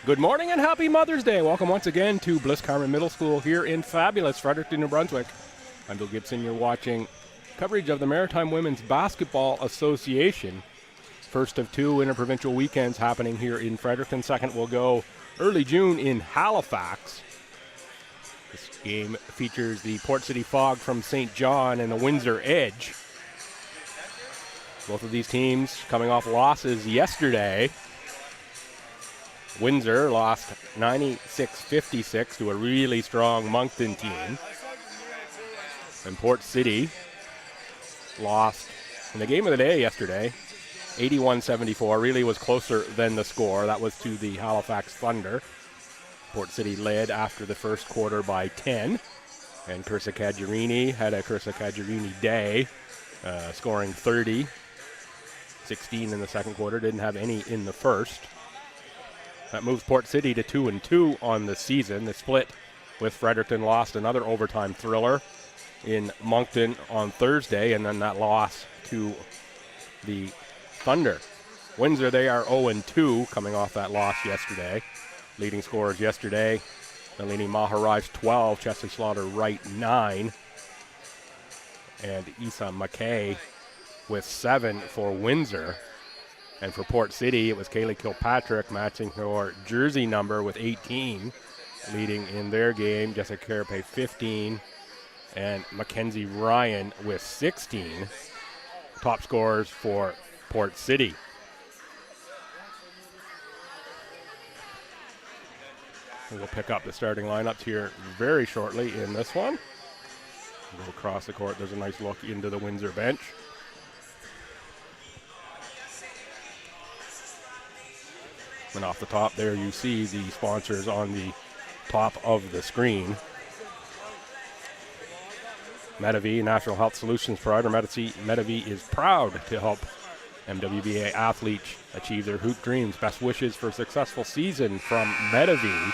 Good morning and happy Mother's Day. Welcome once again to Bliss Carman Middle School here in fabulous Fredericton, New Brunswick. I'm Bill Gibson. You're watching coverage of the Maritime Women's Basketball Association. First of two interprovincial weekends happening here in Fredericton. Second will go early June in Halifax. This game features the Port City Fog from St. John and the Windsor Edge. Both of these teams coming off losses yesterday. Windsor lost 96-56 to a really strong Moncton team. And Port City lost in the game of the day yesterday, 81-74. Really was closer than the score. That was to the Halifax Thunder. Port City led after the first quarter by 10. And Cursa Cagerini had a Cursa Cagerini day, scoring 30. 16 in the second quarter, didn't have any in the first. That moves Port City to 2-2 on the season. The split with Fredericton lost another overtime thriller in Moncton on Thursday, and then that loss to the Thunder. Windsor, they are 0-2 coming off that loss yesterday. Leading scorers yesterday, Nalini Maharaj 12, Chesley Slaughter Wright 9, and Isa McKay with 7 for Windsor. And for Port City, it was Kaylee Kilpatrick matching her jersey number with 18, leading in their game. Jessica Carapace 15, and Mackenzie Ryan with 16. Top scorers for Port City. We'll pick up the starting lineups here very shortly in this one. We'll go across the court. There's a nice look into the Windsor bench. And off the top there you see the sponsors on the top of the screen. Medavie, National Health Solutions provider. Medavie is proud to help MWBA athletes achieve their hoop dreams. Best wishes for a successful season from Medavie.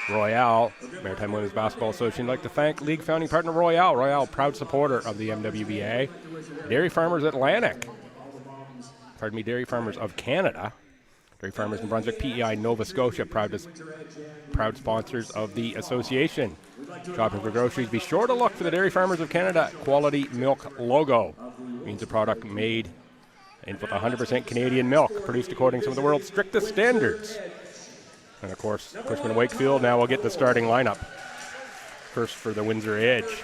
Royale, Maritime Women's Basketball Association, would like to thank league founding partner Royale. Royale, proud supporter of the MWBA. Dairy Farmers Atlantic. Dairy Farmers of Canada. Dairy Farmers in Brunswick, PEI, Nova Scotia, proud sponsors of the association. Shopping for groceries, be sure to look for the Dairy Farmers of Canada Quality Milk logo. Means a product made with 100% Canadian milk, produced according to some of the world's strictest standards. And of course, Cushman Wakefield. Now we'll get the starting lineup. First for the Windsor Edge.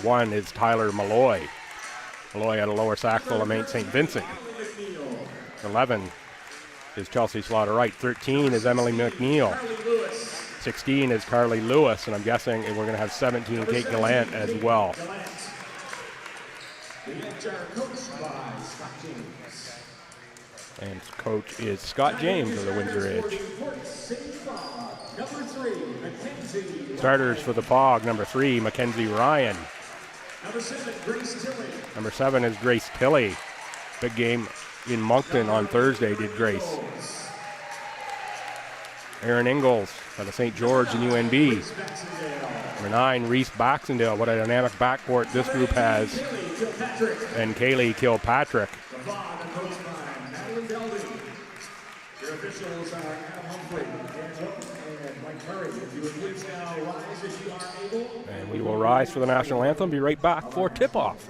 1 is Tyler Malloy. Malloy at a lower Sackville of St. Vincent. 11 is Chelsea Slaughter Wright. 13 is Emily McNeil. 16 is Carly Lewis, and I'm guessing we're going to have 17 Kate Gallant as well. And coach is Scott James of the Windsor Edge. Starters for the Fog, number 3, Mackenzie Ryan. Number 7 is Grace Tilley. Big game in Moncton on Thursday, did Grace. Erin Ingalls out of St. George and UNB. Number 9, Reese Baxendale. What a dynamic backcourt this group has. And Kaylee Kilpatrick. And we will rise for the national anthem. Be right back for tip-off.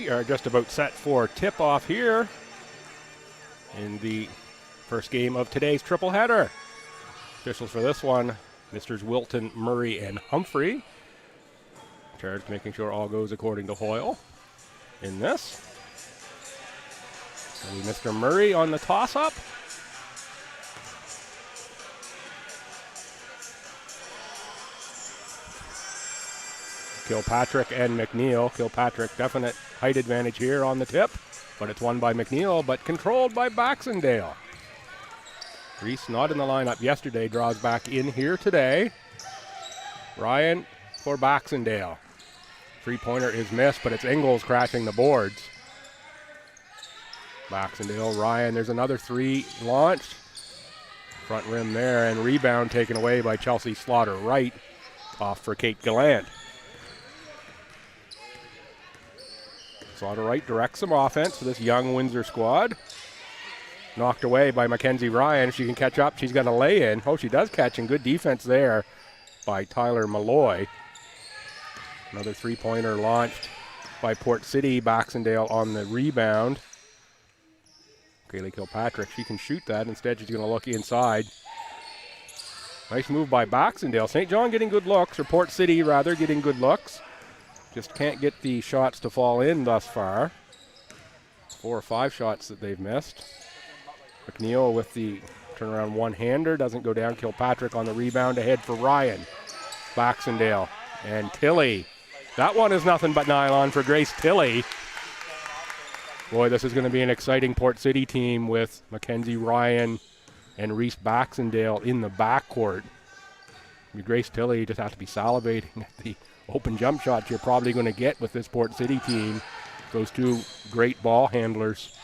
we are just about set for tip-off here in the first game of today's triple header. Officials for this one, Misters Wilton, Murray, and Humphrey. Charged making sure all goes according to Hoyle in this. And Mr. Murray on the toss-up. Kilpatrick and McNeil. Kilpatrick, definite height advantage here on the tip, but it's won by McNeil, but controlled by Baxendale. Reese, not in the lineup yesterday, draws back in here today. Ryan for Baxendale. Three-pointer is missed, but it's Ingalls crashing the boards. Baxendale, Ryan, there's another three launched. Front rim there, and rebound taken away by Chelsea Slaughter-Wright. Off for Kate Gallant. Slaughter-Wright directs some offense for this young Windsor squad. Knocked away by Mackenzie Ryan. If she can catch up, she's got a lay-in. Oh, she does catch, and good defense there by Tyler Malloy. Another three-pointer launched by Port City. Baxendale on the rebound. Kaylee Kilpatrick, she can shoot that. Instead, she's going to look inside. Nice move by Baxendale. St. John getting good looks, or Port City, rather, getting good looks. Just can't get the shots to fall in thus far. 4 or 5 shots that they've missed. McNeil with the turnaround one-hander. Doesn't go down. Kilpatrick on the rebound ahead for Ryan. Baxendale and Tilley. That one is nothing but nylon for Grace Tilley. Boy, this is going to be an exciting Port City team with Mackenzie Ryan and Reese Baxendale in the backcourt. Grace Tilley just has to be salivating at the open jump shots you're probably going to get with this Port City team. Those two great ball handlers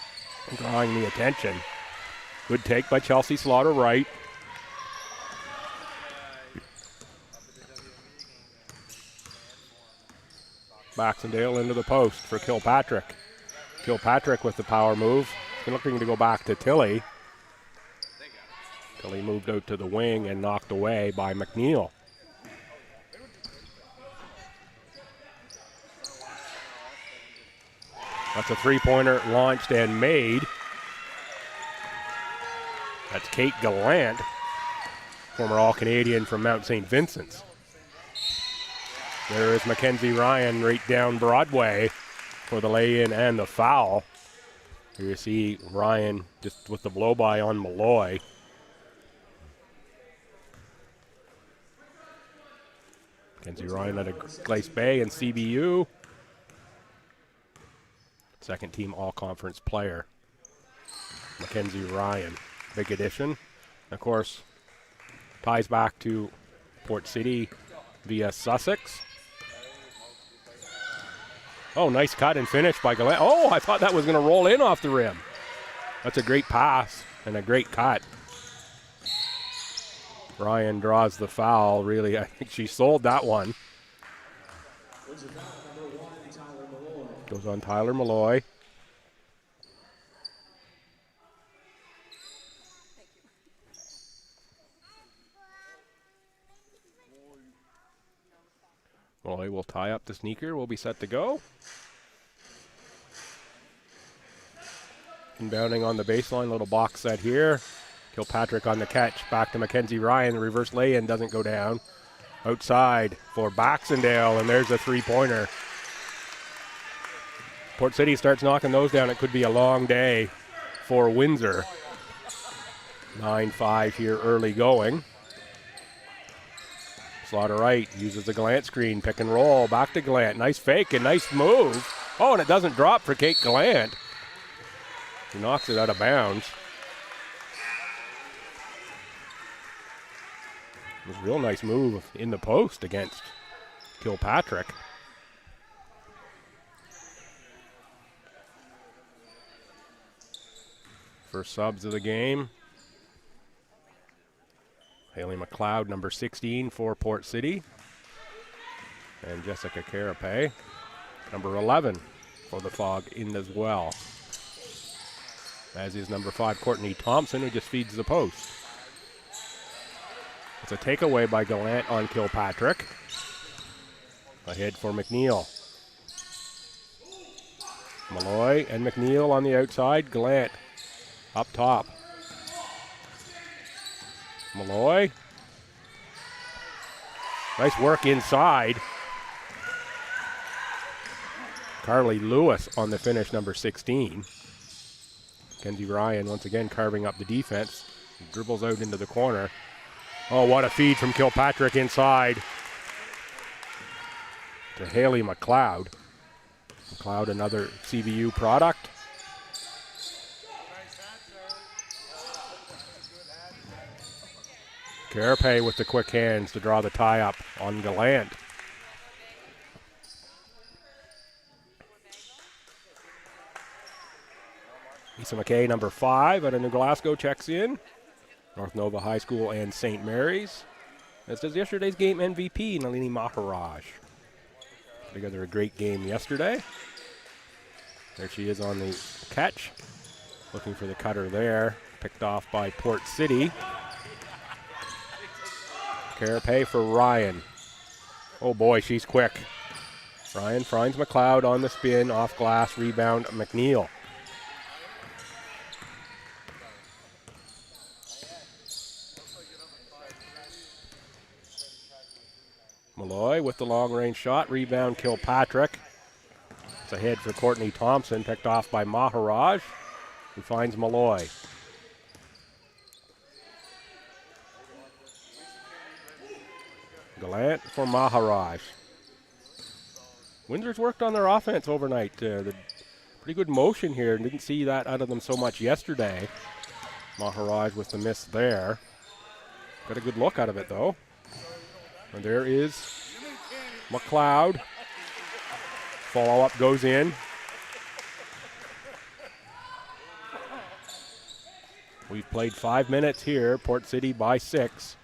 drawing the attention. Good take by Chelsea Slaughter-Wright. Baxendale into the post for Kilpatrick. Kilpatrick with the power move. Looking to go back to Tilley. Tilley moved out to the wing and knocked away by McNeil. That's a three-pointer launched and made. That's Kate Gallant, former All-Canadian from Mount St. Vincent's. There is Mackenzie Ryan right down Broadway for the lay-in and the foul. Here you see Ryan just with the blow-by on Malloy. Mackenzie Ryan at a Glace Bay and CBU. Second team all-conference player. Mackenzie Ryan, big addition. Of course, ties back to Port City via Sussex. Oh, nice cut and finish by Gallant. Oh, I thought that was going to roll in off the rim. That's a great pass and a great cut. Ryan draws the foul. Really, I think she sold that one. Goes on Tyler Malloy. Malloy will tie up the sneaker. We'll be set to go. Inbounding on the baseline, little box set here. Kilpatrick on the catch. Back to Mackenzie Ryan. The reverse lay-in doesn't go down. Outside for Baxendale, and there's a three-pointer. Port City starts knocking those down. It could be a long day for Windsor. 9-5 here early going. Slaughter-Wright uses the Gallant screen, pick and roll, back to Gallant. Nice fake and nice move. Oh, and it doesn't drop for Kate Gallant. She knocks it out of bounds. It was a real nice move in the post against Kilpatrick. First subs of the game. Haley McLeod, number 16 for Port City. And Jessica Carapace, number 11 for the Fog in as well. As is number 5, Courtney Thompson, who just feeds the post. It's a takeaway by Gallant on Kilpatrick. Ahead for McNeil. Malloy and McNeil on the outside. Gallant up top. Malloy. Nice work inside. Carly Lewis on the finish, number 16. Kenzie Ryan once again carving up the defense. He dribbles out into the corner. Oh, what a feed from Kilpatrick inside to Haley McLeod. McLeod, another CVU product. Carapace with the quick hands to draw the tie up on Gallant. Lisa McKay, number 5 out of New Glasgow, checks in. North Nova High School and St. Mary's. As does yesterday's game MVP, Nalini Maharaj. Put together a great game yesterday. There she is on the catch. Looking for the cutter there. Picked off by Port City. Carapace for Ryan. Oh boy, she's quick. Ryan finds McLeod on the spin, off glass, rebound, McNeil. Malloy with the long-range shot, rebound Kilpatrick. It's ahead for Courtney Thompson, picked off by Maharaj, who finds Malloy. Gallant for Maharaj. Windsor's worked on their offense overnight. The pretty good motion here. Didn't see that out of them so much yesterday. Maharaj with the miss there. Got a good look out of it, though. And there is McLeod. Follow-up goes in. We've played 5 minutes here. Port City by 6.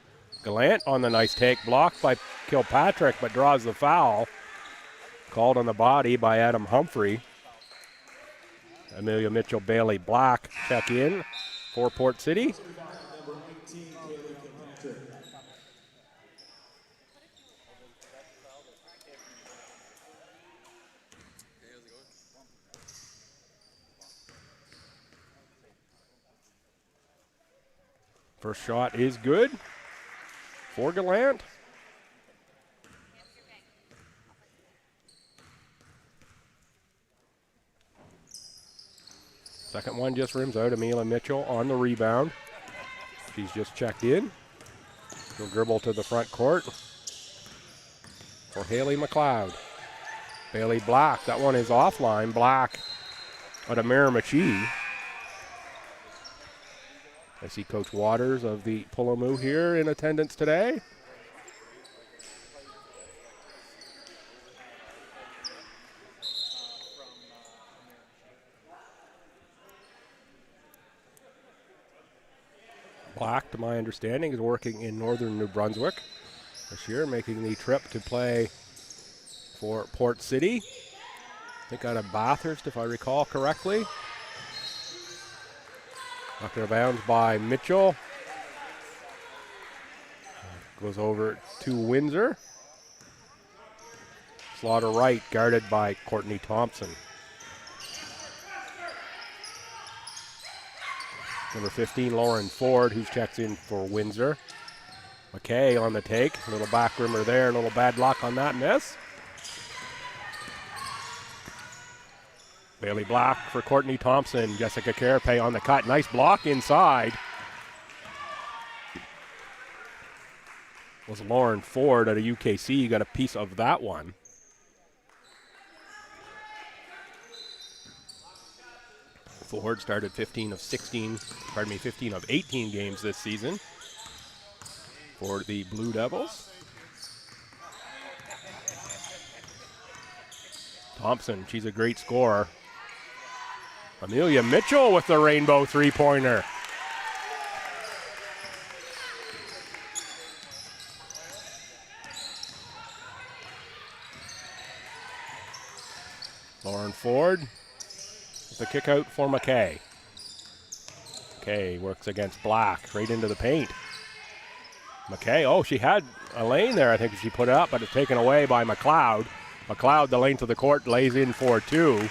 Gallant on the nice take. Blocked by Kilpatrick, but draws the foul. Called on the body by Adam Humphrey. Amelia Mitchell, Bailey Black check in for Port City. First shot is good for Gallant. Second one just rims out. Amelia Mitchell on the rebound. She's just checked in. She'll dribble to the front court for Haley McLeod. Bailey Black, that one is offline. Black out of Miramichi. I see Coach Waters of the Pulamu here in attendance today. Black, to my understanding, is working in northern New Brunswick this year, making the trip to play for Port City. I think out of Bathurst, if I recall correctly. Knocked out of bounds by Mitchell. Goes over to Windsor. Slaughter right, guarded by Courtney Thompson. Number 15, Lauren Ford, who checks in for Windsor. McKay on the take. A little back rimmer there, a little bad luck on that miss. Bailey Black for Courtney Thompson. Jessica Carapace on the cut. Nice block inside. Was Lauren Ford out of UKC. You got a piece of that one. Ford started 15 of 18 games this season for the Blue Devils. Thompson, she's a great scorer. Amelia Mitchell with the rainbow three-pointer. Lauren Ford with the kick out for McKay. McKay works against Black, right into the paint. McKay, oh, she had a lane there, I think she put it up, but it's taken away by McLeod. McLeod, the length of the court, lays in for 2.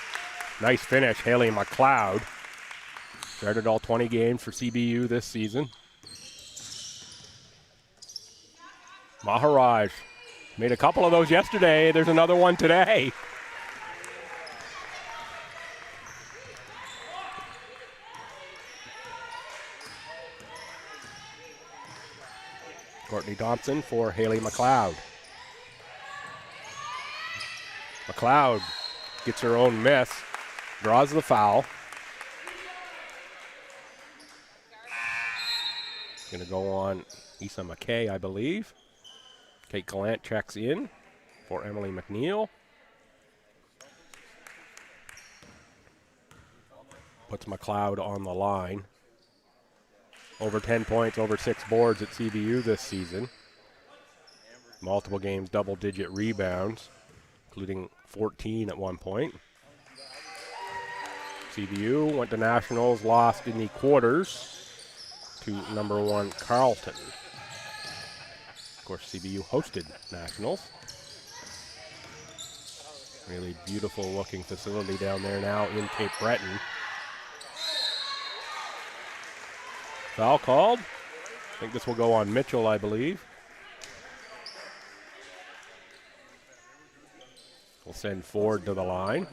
Nice finish, Haley McLeod. Started all 20 games for CBU this season. Maharaj made a couple of those yesterday. There's another one today. Courtney Thompson for Haley McLeod. McLeod gets her own miss, draws the foul. Going to go on Issa McKay, I believe. Kate Gallant checks in for Emily McNeil. Puts McLeod on the line. Over 10 points, over 6 boards at CBU this season. Multiple games, double-digit rebounds, including 14 at one point. CBU went to nationals, lost in the quarters to number 1 Carleton. Of course, CBU hosted nationals. Really beautiful-looking facility down there now in Cape Breton. Foul called. I think this will go on Mitchell, I believe. We'll send Ford to the line.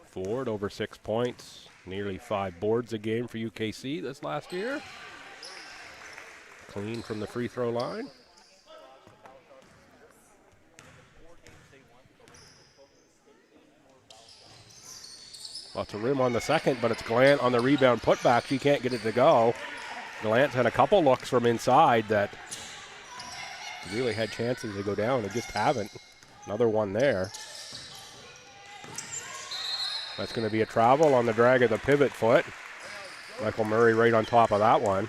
Ford over 6 points, nearly 5 boards a game for UKC this last year. Clean from the free throw line. Lots of room on the second, but it's Gallant on the rebound putback. She can't get it to go. Gallant's had a couple looks from inside that really had chances to go down. They just haven't. Another one there. That's going to be a travel on the drag of the pivot foot. Michael Murray right on top of that one.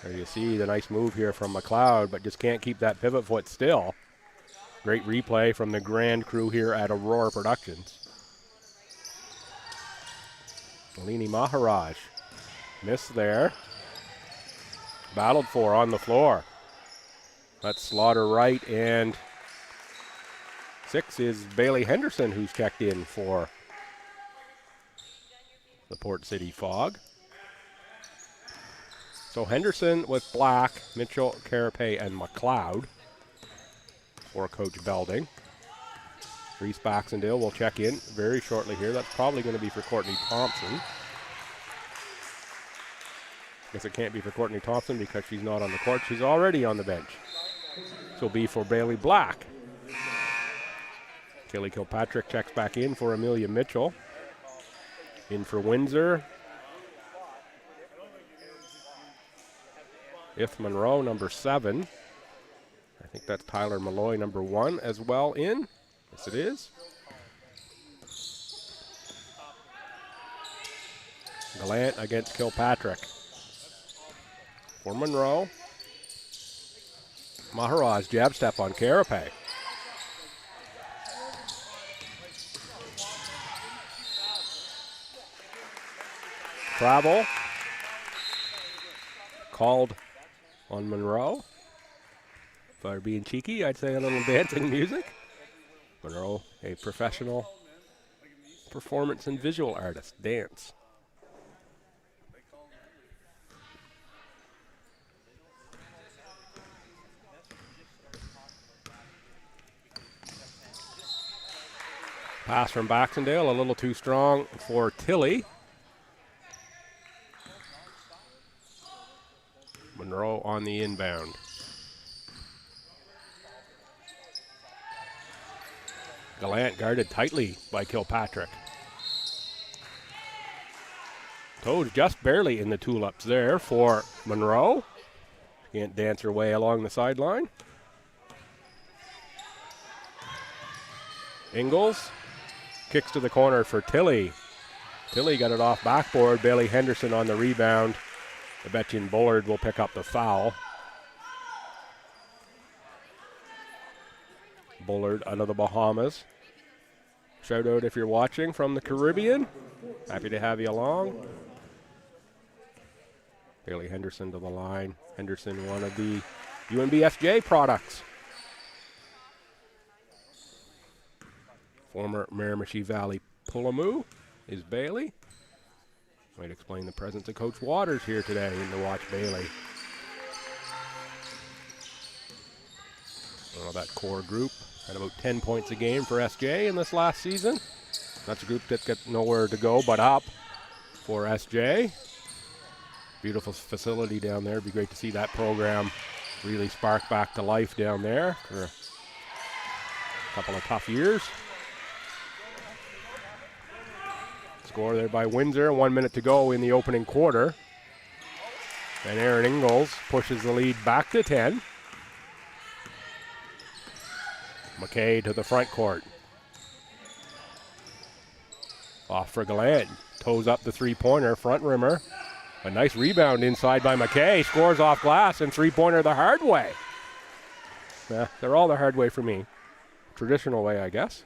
There you see the nice move here from McLeod, but just can't keep that pivot foot still. Great replay from the grand crew here at Aurora Productions. Malini Maharaj, missed there. Battled for on the floor. That's Slaughter right, and 6 is Bailey Henderson, who's checked in for the Port City Fog. So Henderson with Black, Mitchell, Carapace, and McLeod for Coach Belding. Reese Baxendale will check in very shortly here. That's probably going to be for Courtney Thompson. Guess it can't be for Courtney Thompson because she's not on the court. She's already on the bench. So it'll be for Bailey Black. Kelly Kilpatrick checks back in for Amelia Mitchell. In for Windsor. If Monroe, number 7. I think that's Tyler Malloy, number 1, as well in. Yes, it is. Gallant against Kilpatrick. For Monroe. Maharaj jab step on Carapace. Travel. Called on Monroe. If I were being cheeky, I'd say a little dancing music. Monroe, a professional performance and visual artist, dance. Pass from Baxendale, a little too strong for Tilly. Monroe on the inbound. Gallant guarded tightly by Kilpatrick. Toes just barely in the tulips there for Monroe. Can't dance her way along the sideline. Ingalls kicks to the corner for Tilly. Tilly got it off backboard. Bailey Henderson on the rebound. I bet you Bullard will pick up the foul. Bullard out of the Bahamas. Shout out if you're watching from the Caribbean. Happy to have you along. Bailey Henderson to the line. Henderson, one of the UNBFJ products. Former Miramichi Valley Pulamu is Bailey. Might explain the presence of Coach Waters here today in to watch Bailey. Well, that core group had about 10 points a game for SJ in this last season. That's a group that got nowhere to go but up for SJ. Beautiful facility down there. It'd be great to see that program really spark back to life down there for a couple of tough years. Score there by Windsor. 1 minute to go in the opening quarter. And Aaron Ingalls pushes the lead back to 10. McKay to the front court. Off for Gallant. Toes up the three-pointer, front rimmer. A nice rebound inside by McKay. Scores off glass and three-pointer the hard way. They're all the hard way for me. Traditional way, I guess.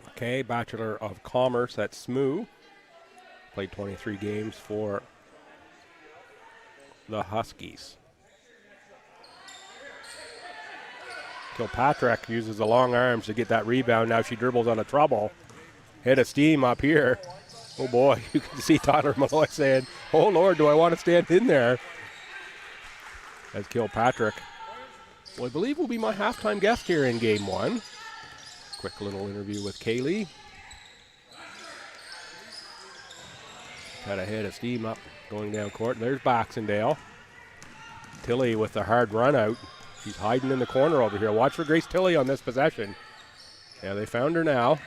McKay, Bachelor of Commerce at SMU. Played 23 games for the Huskies. Kilpatrick uses the long arms to get that rebound. Now she dribbles on a trouble. Hit a steam up here. Oh boy, you can see Tyler Malloy saying, oh Lord, do I want to stand in there? As Kilpatrick, well, I believe will be my halftime guest here in game one. Quick little interview with Kaylee. Had a hit of steam up going down court. There's Baxendale. Tilley with the hard run out. She's hiding in the corner over here. Watch for Grace Tilley on this possession. Yeah, they found her now.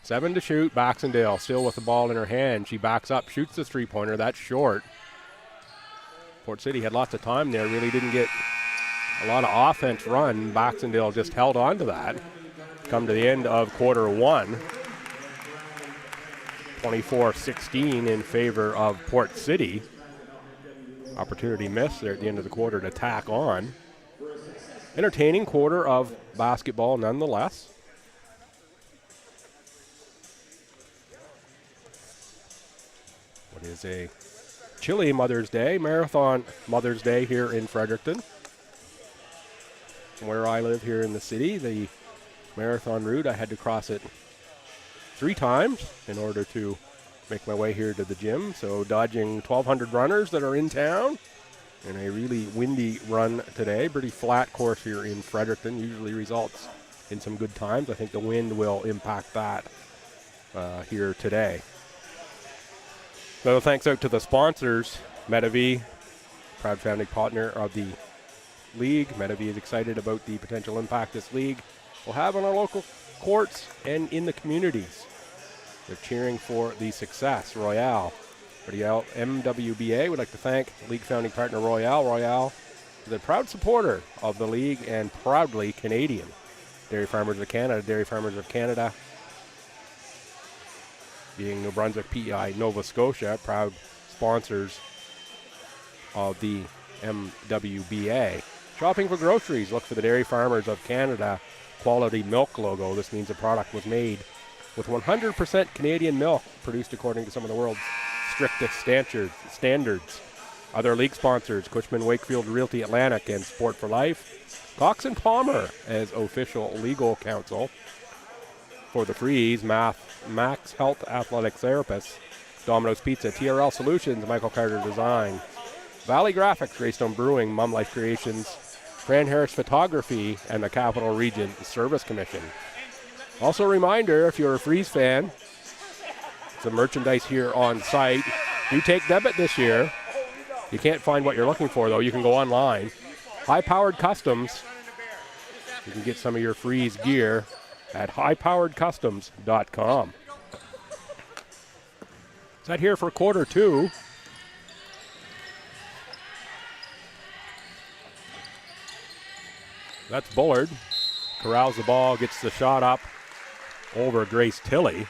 7 to shoot. Baxendale still with the ball in her hand. She backs up, shoots the three-pointer. That's short. Port City had lots of time there. Really didn't get a lot of offense run. Baxendale just held on to that. Come to the end of quarter one. 24-16 in favor of Port City. Opportunity missed there at the end of the quarter to tack on. Entertaining quarter of basketball nonetheless. What is a chilly Mother's Day, Marathon Mother's Day here in Fredericton. From where I live here in the city, the marathon route, I had to cross it 3 times in order to make my way here to the gym. So dodging 1,200 runners that are in town and a really windy run today. Pretty flat course here in Fredericton. Usually results in some good times. I think the wind will impact that here today. So thanks out to the sponsors. Medavie, proud founding partner of the league. Medavie is excited about the potential impact this league will have on our local courts and in the communities. They're cheering for the success. Royale MWBA would like to thank league founding partner Royale. Royale is a proud supporter of the league and proudly Canadian. Dairy Farmers of Canada, Dairy Farmers of Canada, being New Brunswick, PEI, Nova Scotia, proud sponsors of the MWBA. Shopping for groceries, look for the Dairy Farmers of Canada quality milk logo. This means the product was made with 100% Canadian milk, produced according to some of the world's strictest standards. Other league sponsors, Cushman Wakefield Realty Atlantic and Sport for Life. Cox and Palmer as official legal counsel for the Freeze, Max Health Athletic Therapists, Domino's Pizza, TRL Solutions, Michael Carter Design, Valley Graphics, Greystone Brewing, Mum Life Creations, Fran Harris Photography, and the Capital Region Service Commission. Also a reminder, if you're a Freeze fan, some merchandise here on site. Do take debit this year. You can't find what you're looking for, though. You can go online. High-Powered Customs. You can get some of your Freeze gear at highpoweredcustoms.com. Set here for quarter two. That's Bullard. Corrals the ball, gets the shot up over Grace Tilley.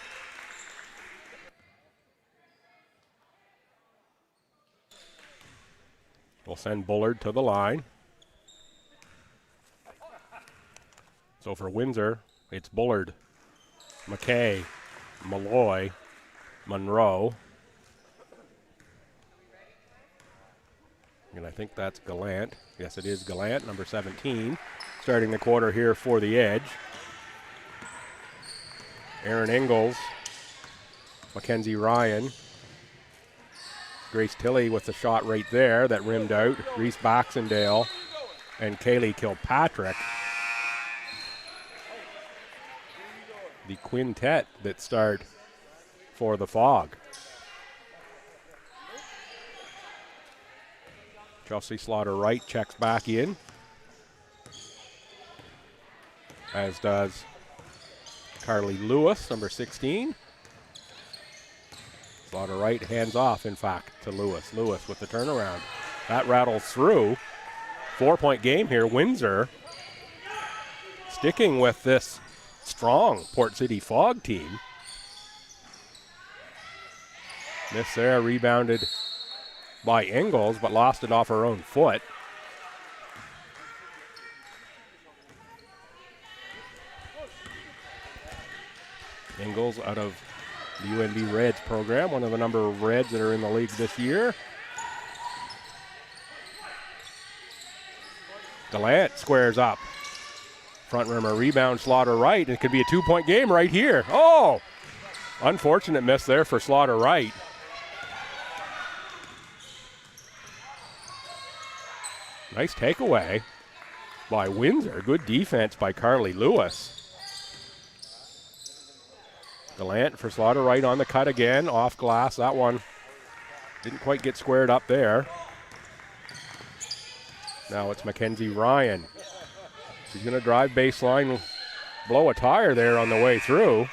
We'll send Bullard to the line. So for Windsor, it's Bullard, McKay, Malloy, Monroe. And I think that's Gallant. Yes, it is Gallant, number 17. Starting the quarter here for the Edge. Aaron Ingalls, Mackenzie Ryan, Grace Tilley with the shot right there that rimmed out. Reese Baxendale and Kaylee Kilpatrick. The quintet that start for the Fog. Chelsea Slaughter-Wright checks back in, as does Carly Lewis, number 16. Slaughter-Wright hands off, in fact, to Lewis. Lewis with the turnaround. That rattles through. 4-point game here. Windsor sticking with this strong Port City Fog team. Miss there, rebounded by Ingalls, but lost it off her own foot. Ingalls out of the UNB Reds program, one of the number of Reds that are in the league this year. Gallant squares up. Front rimmer rebound, Slaughter-Wright. It could be a 2-point game right here. Oh! Unfortunate miss there for Slaughter-Wright. Nice takeaway by Windsor. Good defense by Carly Lewis. Gallant for Slaughter-Wright on the cut again. Off glass. That one didn't quite get squared up there. Now it's Mackenzie Ryan. She's going to drive baseline, blow a tire there on the way through.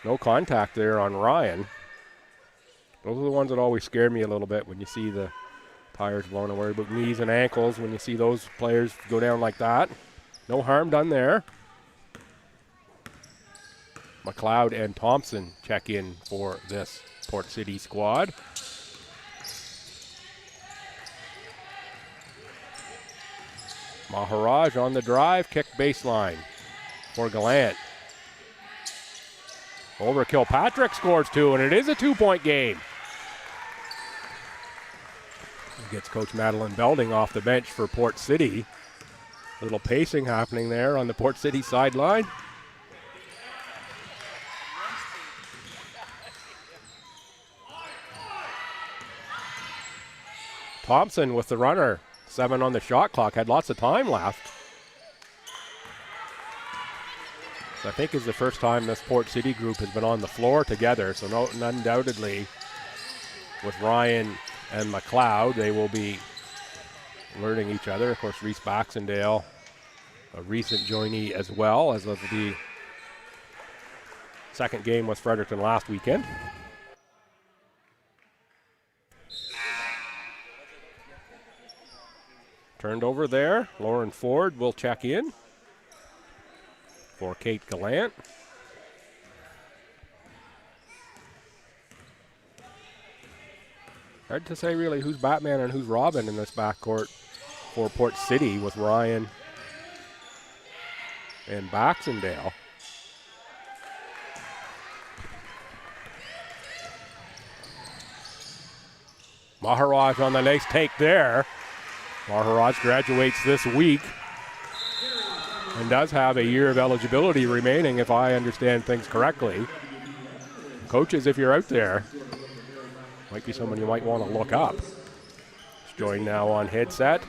No contact there on Ryan. Those are the ones that always scare me a little bit when you see the tires blown away, but knees and ankles, when you see those players go down like that. No harm done there. McLeod and Thompson check in for this Port City squad. Maharaj on the drive, kick baseline for Gallant. Over Kilpatrick scores 2, and it is a 2-point game. Gets Coach Madeline Belding off the bench for Port City. A little pacing happening there on the Port City sideline. Thompson with the runner. 7 on the shot clock. Had lots of time left. So I think is the first time this Port City group has been on the floor together. So undoubtedly with Ryan and McLeod, they will be learning each other. Of course, Reese Baxendale, a recent joinee as well, as of the second game with Fredericton last weekend. Turned over there. Lauren Ford will check in for Kate Gallant. Hard to say really who's Batman and who's Robin in this backcourt for Port City with Ryan and Baxendale. Maharaj on the nice take there. Maharaj graduates this week and does have a year of eligibility remaining, if I understand things correctly. Coaches, if you're out there, might be someone you might want to look up. He's joined now on headset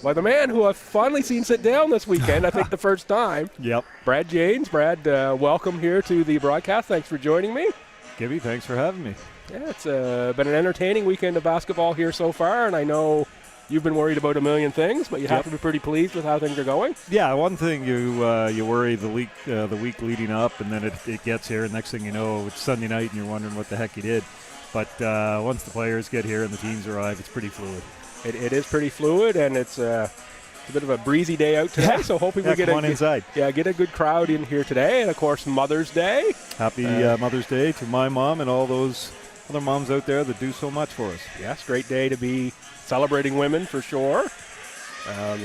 by the man who I've finally seen sit down this weekend, I think the first time. Yep. Brad Janes. Brad, welcome here to the broadcast. Thanks for joining me. Gibby, thanks for having me. Yeah, it's been an entertaining weekend of basketball here so far, and I know you've been worried about a million things, but you have to be pretty pleased with how things are going. Yeah, one thing you worry the week leading up, and then it gets here, and next thing you know, it's Sunday night, and you're wondering what the heck you did. But once the players get here and the teams arrive, it's pretty fluid. It is pretty fluid, and it's a bit of a breezy day out today, so hoping we get a good crowd in here today. And, of course, Mother's Day. Happy Mother's Day to my mom and all those other moms out there that do so much for us. Yes, great day to be celebrating women for sure.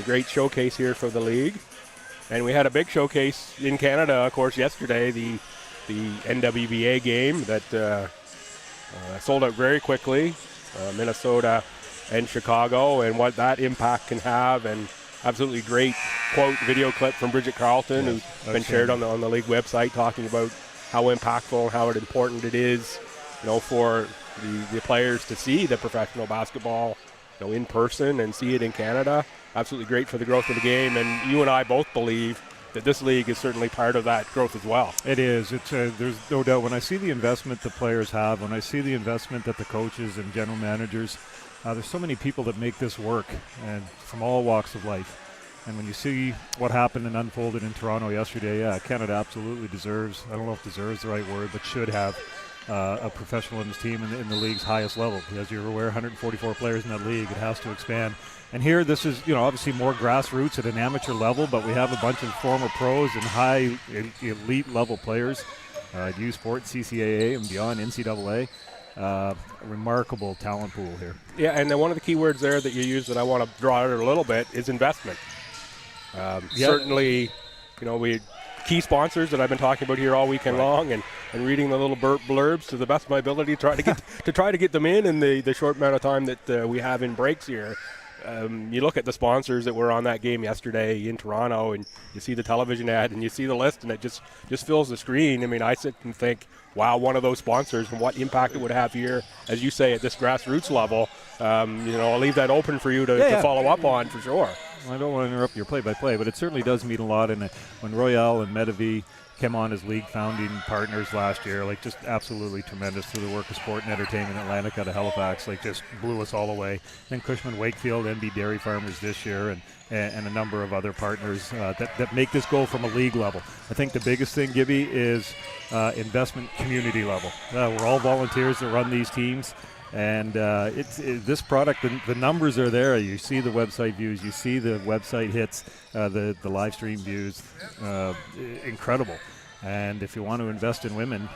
Great showcase here for the league. And we had a big showcase in Canada, of course, yesterday, the NWBA game that Sold out very quickly, Minnesota and Chicago, and what that impact can have. And absolutely great quote video clip from Bridget Carlton, who's been shared on the league website, talking about how impactful and how important it is, for the players to see the professional basketball, in person and see it in Canada. Absolutely great for the growth of the game, and you and I both believe that this league is certainly part of that growth as well. It is. It's there's no doubt. When I see the investment the players have, when I see the investment that the coaches and general managers, there's so many people that make this work, and from all walks of life. And when you see what happened and unfolded in Toronto yesterday, Canada absolutely deserves, I don't know if deserves the right word, but should have a professional women's team in the league's highest level. As you're aware, 144 players in that league. It has to expand. And here, this is, obviously more grassroots at an amateur level, but we have a bunch of former pros and high elite level players, U Sports, CCAA, and beyond, NCAA. Remarkable talent pool here. Yeah, and then one of the key words there that you use that I want to draw out a little bit is investment. Certainly, we key sponsors that I've been talking about here all weekend long, and reading the little blurbs to the best of my ability to try to get them in the short amount of time that we have in breaks here. You look at the sponsors that were on that game yesterday in Toronto, and you see the television ad, and you see the list, and it just fills the screen. I mean, I sit and think, wow, one of those sponsors and what impact it would have here, as you say, at this grassroots level. I'll leave that open for you to follow up on for sure. I don't want to interrupt your play-by-play, but it certainly does mean a lot. And when Royale and Medavie came on as league founding partners last year, just absolutely tremendous through the work of Sport and Entertainment Atlantic out of Halifax, just blew us all away. Then Cushman Wakefield, NB Dairy Farmers this year, and a number of other partners that make this go from a league level. I think the biggest thing, Gibby, is investment community level. We're all volunteers that run these teams. And this product, the numbers are there. You see the website views, you see the website hits, the live stream views, incredible. And if you want to invest in women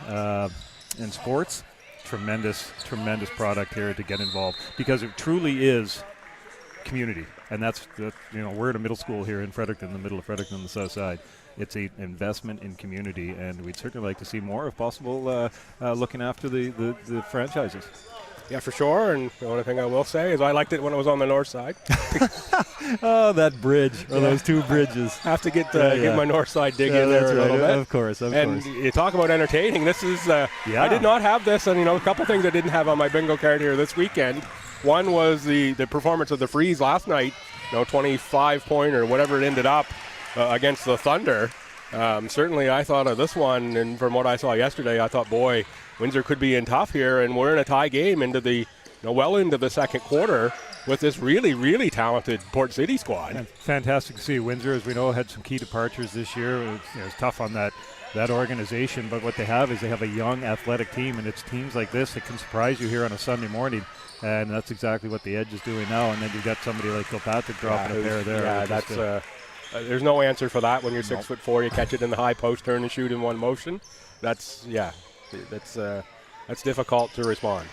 in sports, tremendous product here to get involved, because it truly is community. And that's we're at a middle school here in Fredericton, in the middle of Fredericton on the south side. It's an investment in community, and we'd certainly like to see more, if possible, looking after the franchises. Yeah, for sure. And the only thing I will say is I liked it when it was on the north side. Oh, that bridge, or those two bridges. Have to get my north side dig in there a little bit. Of course. And you talk about entertaining. This is, I did not have this, and a couple things I didn't have on my bingo card here this weekend. One was the performance of the Freeze last night, 25-point or whatever it ended up against the Thunder. Certainly I thought of this one, and from what I saw yesterday, I thought, boy, Windsor could be in tough here, and we're in a tie game into the second quarter with this really, really talented Port City squad. And fantastic to see. Windsor, as we know, had some key departures this year. It was tough on that organization, but what they have is they have a young, athletic team, and it's teams like this that can surprise you here on a Sunday morning, and that's exactly what the Edge is doing now. And then you've got somebody like Kilpatrick dropping a pair there. Yeah, that's there's no answer for that when you're 6'4". You catch it in the high post, turn and shoot in one motion. That's difficult to respond.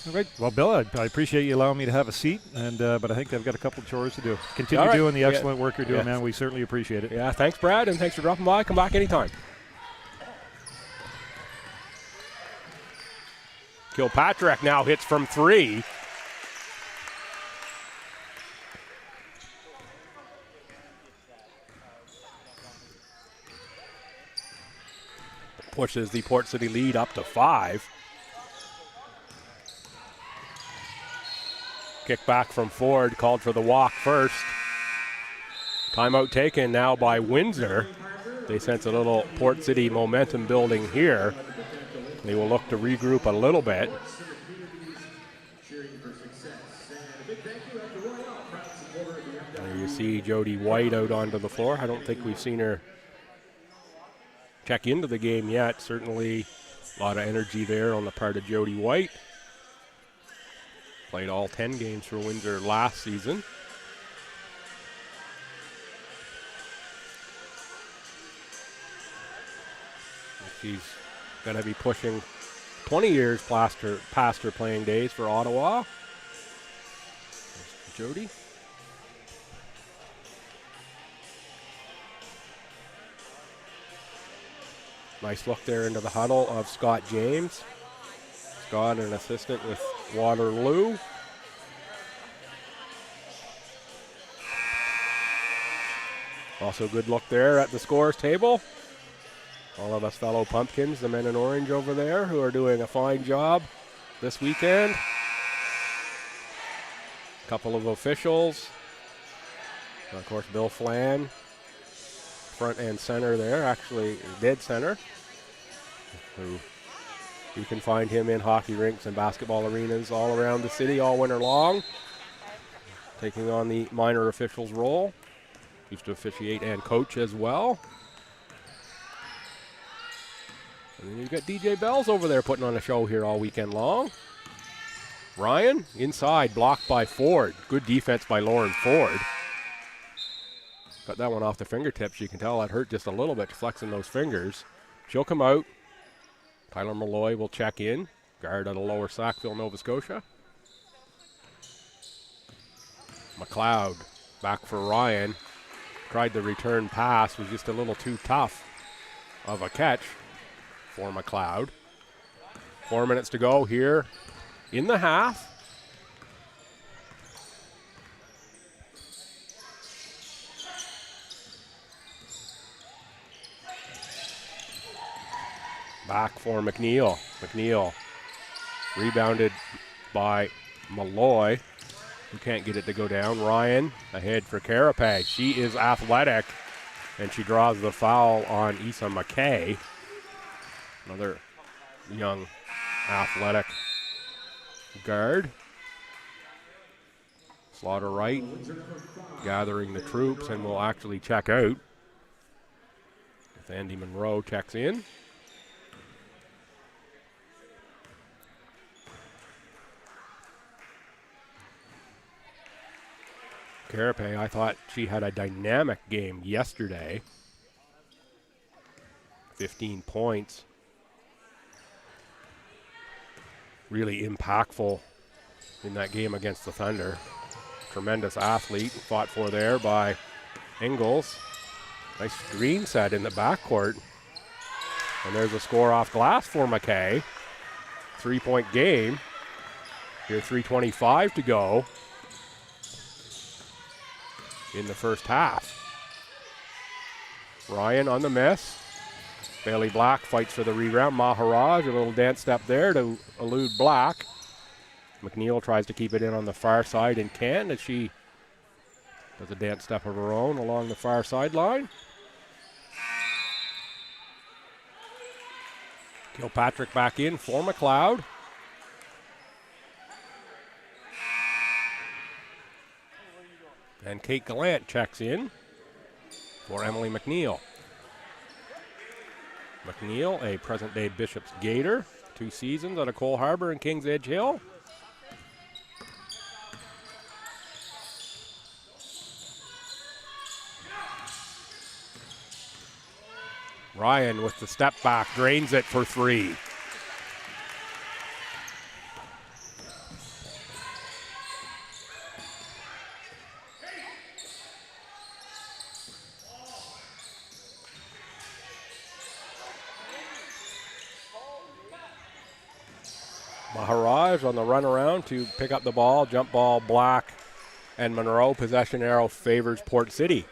All right. Well, Bill, I appreciate you allowing me to have a seat, but I think I've got a couple of chores to do. Continue doing the excellent work you're doing, man. We certainly appreciate it. Yeah, thanks, Brad, and thanks for dropping by. Come back anytime. Kilpatrick now hits from three. Pushes the Port City lead up to 5. Kick back from Ford, called for the walk first. Timeout taken now by Windsor. They sense a little Port City momentum building here. They will look to regroup a little bit. There you see Jody White out onto the floor. I don't think we've seen her check into the game yet. Certainly a lot of energy there on the part of Jody White. Played all 10 games for Windsor last season. She's going to be pushing 20 years past her playing days for Ottawa. There's Jody. Nice look there into the huddle of Scott James. Scott, an assistant with Waterloo. Also good look there at the scores table. All of us fellow Pumpkins, the men in orange over there, who are doing a fine job this weekend. A couple of officials. And of course, Bill Flan, front and center there, actually dead center. Who you can find him in hockey rinks and basketball arenas all around the city all winter long, taking on the minor officials role. Used to officiate and coach as well. And then you've got DJ Bells over there putting on a show here all weekend long. Ryan, inside, blocked by Ford. Good defense by Lauren Ford. Got that one off the fingertips. You can tell that hurt just a little bit, flexing those fingers. She'll come out. Tyler Malloy will check in. Guard out of Lower Sackville, Nova Scotia. McLeod back for Ryan. Tried the return pass, was just a little too tough of a catch for McLeod. 4 minutes to go here in the half. Back for McNeil. McNeil rebounded by Malloy, who can't get it to go down. Ryan ahead for Carapace. She is athletic, and she draws the foul on Issa McKay. Another young, athletic guard. Slaughter Wright gathering the troops and will actually check out. If Andy Monroe checks in. Carapace, I thought she had a dynamic game yesterday. 15 points. Really impactful in that game against the Thunder. Tremendous athlete, fought for there by Ingalls. Nice screen set in the backcourt. And there's a score off glass for McKay. 3-point game. Here 3:25 to go in the first half. Ryan on the miss. Bailey Black fights for the rebound. Maharaj, a little dance step there to elude Black. McNeil tries to keep it in on the far side and can, as she does a dance step of her own along the far sideline. Kilpatrick back in for McLeod. And Kate Gallant checks in for Emily McNeil. McNeil, a present-day Bishop's Gator, 2 seasons out of Cole Harbour and Kings Edge Hill. Ryan with the step back, drains it for 3. Maharaj on the run around to pick up the ball. Jump ball, Black and Monroe. Possession arrow favors Port City.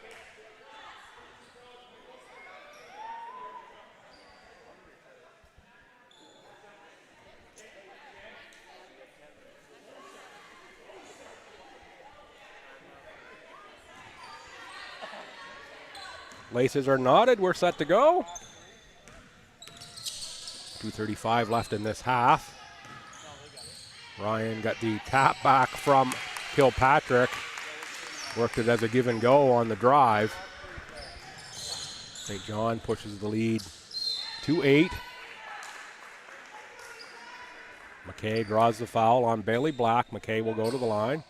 Laces are knotted. We're set to go. 2:35 left in this half. Ryan got the tap back from Kilpatrick. Worked it as a give and go on the drive. St. John pushes the lead to 8. McKay draws the foul on Bailey Black. McKay will go to the line.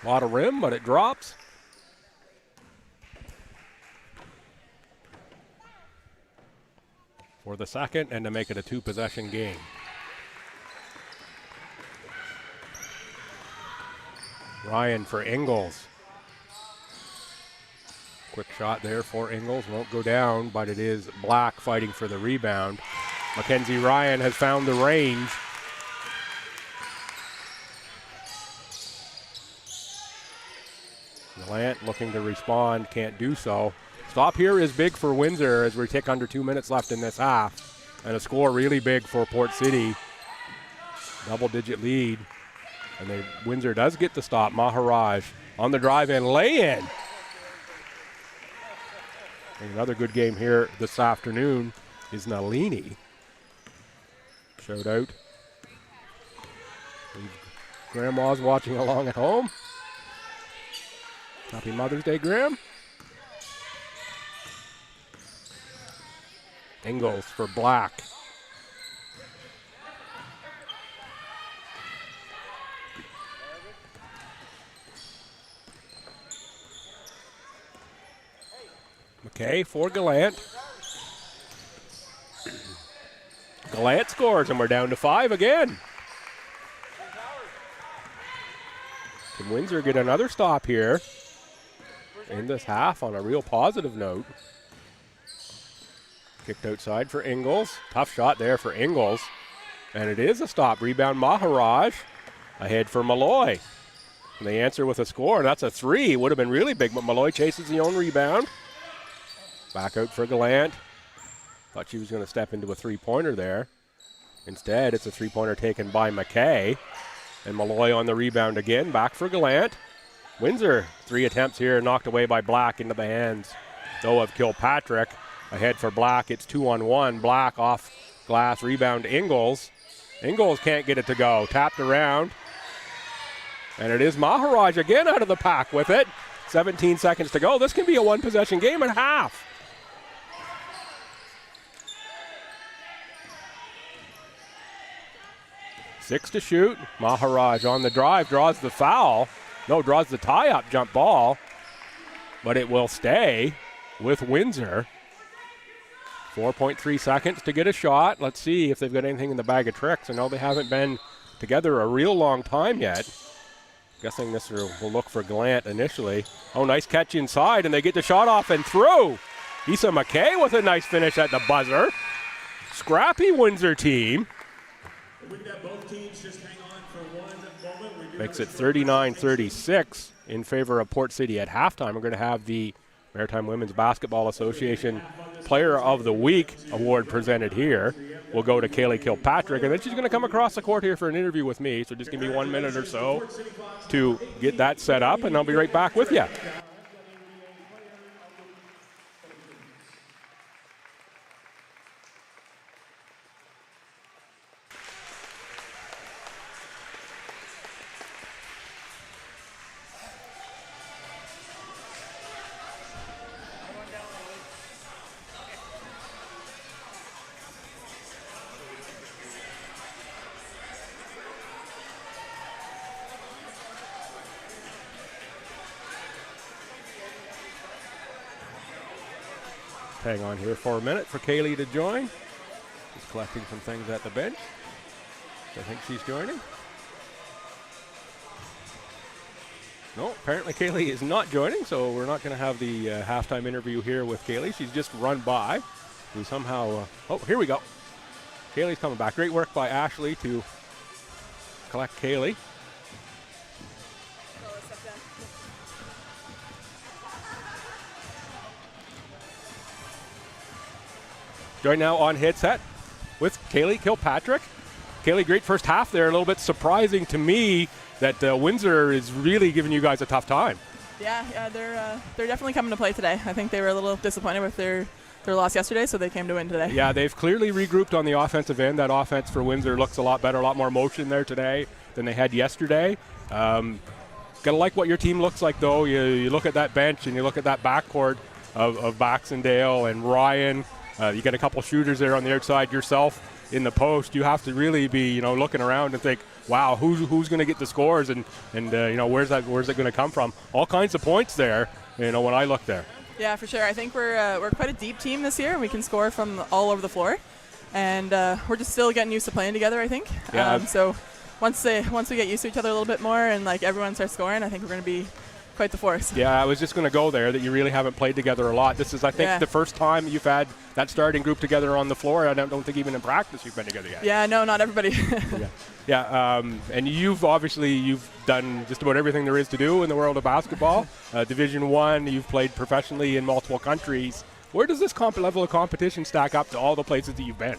A lot of rim, but it drops. For the second, and to make it a 2-possession game. Ryan for Ingles. Quick shot there for Ingles. Won't go down, but it is Black fighting for the rebound. Mackenzie Ryan has found the range. Gallant looking to respond, can't do so. Stop here is big for Windsor as we take under 2 minutes left in this half. And a score really big for Port City. Double-digit lead. And Windsor does get the stop. Maharaj on the drive and lay-in. And another good game here this afternoon is Nalini. Shout out. Grandma's watching along at home. Happy Mother's Day, Graham. Ingles for Black. McKay for Gallant. Gallant scores, and we're down to 5 again. Can Windsor get another stop here in this half on a real positive note? Kicked outside for Ingles. Tough shot there for Ingles. And it is a stop. Rebound Maharaj. Ahead for Malloy. And they answer with a score. That's a 3. Would have been really big, but Malloy chases the own rebound. Back out for Gallant. Thought she was going to step into a three-pointer there. Instead, it's a three-pointer taken by McKay. And Malloy on the rebound again. Back for Gallant. Windsor, 3 attempts here, knocked away by Black into the hands, though, of Kilpatrick. Ahead for Black, it's 2-on-1. Black off glass, rebound Ingles. Ingles can't get it to go. Tapped around. And it is Maharaj again out of the pack with it. 17 seconds to go. This can be a one-possession game and half. Six to shoot. Maharaj on the drive, draws the foul. No, draws the tie-up jump ball. But it will stay with Windsor. 4.3 seconds to get a shot. Let's see if they've got anything in the bag of tricks. I know they haven't been together a real long time yet. Guessing this will look for Gallant initially. Oh, nice catch inside, and they get the shot off and through. Issa McKay with a nice finish at the buzzer. Scrappy Windsor team. Makes it 39-36 in favor of Port City at halftime. We're going to have the Maritime Women's Basketball Association Player of the Week award presented here. We'll go to Kaylee Kilpatrick, and then she's going to come across the court here for an interview with me. So just give me 1 minute or so to get that set up, and I'll be right back with you. Hang on here for a minute for Kaylee to join. Just collecting some things at the bench. I think she's joining. No, apparently Kaylee is not joining, so we're not going to have the halftime interview here with Kaylee. She's just run by. We somehow, oh, here we go. Kaylee's coming back. Great work by Ashley to collect Kaylee. Join now on headset with Kaylee Kilpatrick. Kaylee, great first half there. A little bit surprising to me that Windsor is really giving you guys a tough time. Yeah, they're definitely coming to play today. I think they were a little disappointed with their loss yesterday, so they came to win today. Yeah, they've clearly regrouped on the offensive end. That offense for Windsor looks a lot better, a lot more motion there today than they had yesterday. Gotta like what your team looks like, though. You look at that bench and you look at that backcourt of Baxendale and Ryan. You get a couple shooters there on the outside yourself in the post. You have to really be, looking around and think, wow, who's going to get the scores and where's it going to come from? All kinds of points there, when I look there. Yeah, for sure. I think we're quite a deep team this year. We can score from all over the floor, and we're just still getting used to playing together, I think. Yeah. So once we get used to each other a little bit more and like everyone starts scoring, I think we're going to be quite the force. Yeah, I was just going to go there, that you really haven't played together a lot. This is, I think, the first time you've had that starting group together on the floor. I don't think even in practice you've been together yet. Yeah, no, not everybody. And you've done just about everything there is to do in the world of basketball. Division I, you've played professionally in multiple countries. Where does this level of competition stack up to all the places that you've been?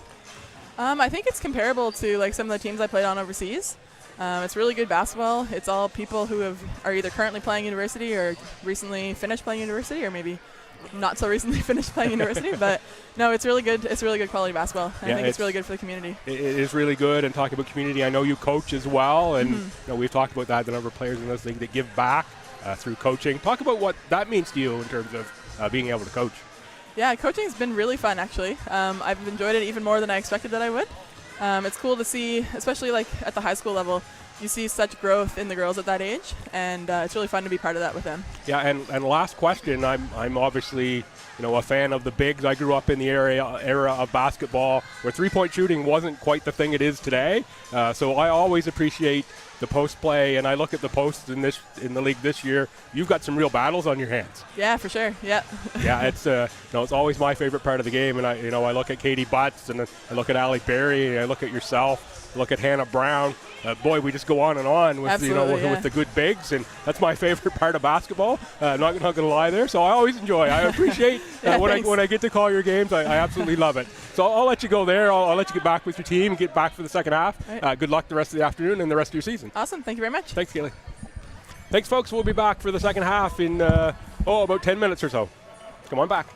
I think it's comparable to like some of the teams I played on overseas. It's really good basketball. It's all people who are either currently playing university or recently finished playing university, or maybe not so recently finished playing university. But no, it's really good. It's really good quality basketball. I think it's really good for the community. It is really good. And talking about community, I know you coach as well, and we've talked about that. The number of players in this league that give back through coaching. Talk about what that means to you in terms of being able to coach. Yeah, coaching's been really fun actually. I've enjoyed it even more than I expected that I would. It's cool to see, especially like at the high school level, you see such growth in the girls at that age, and it's really fun to be part of that with them. Yeah, and last question, I'm obviously a fan of the bigs. I grew up in the era of basketball where three-point shooting wasn't quite the thing it is today. So I always appreciate the post play, and I look at the posts in the league this year. You've got some real battles on your hands. Yeah, for sure. Yeah. Yeah, it's it's always my favorite part of the game, and I look at Katie Butts, and I look at Allie Berry, and I look at yourself, I look at Hannah Brown. Boy, we just go on and on with with the good bigs, and that's my favorite part of basketball. Not going to lie there. So I always enjoy. I appreciate when I get to call your games. I absolutely love it. So I'll let you go there. I'll let you get back with your team and get back for the second half. Right. Good luck the rest of the afternoon and the rest of your season. Awesome. Thank you very much. Thanks, Kaylee. Thanks, folks. We'll be back for the second half in about 10 minutes or so. Come on back.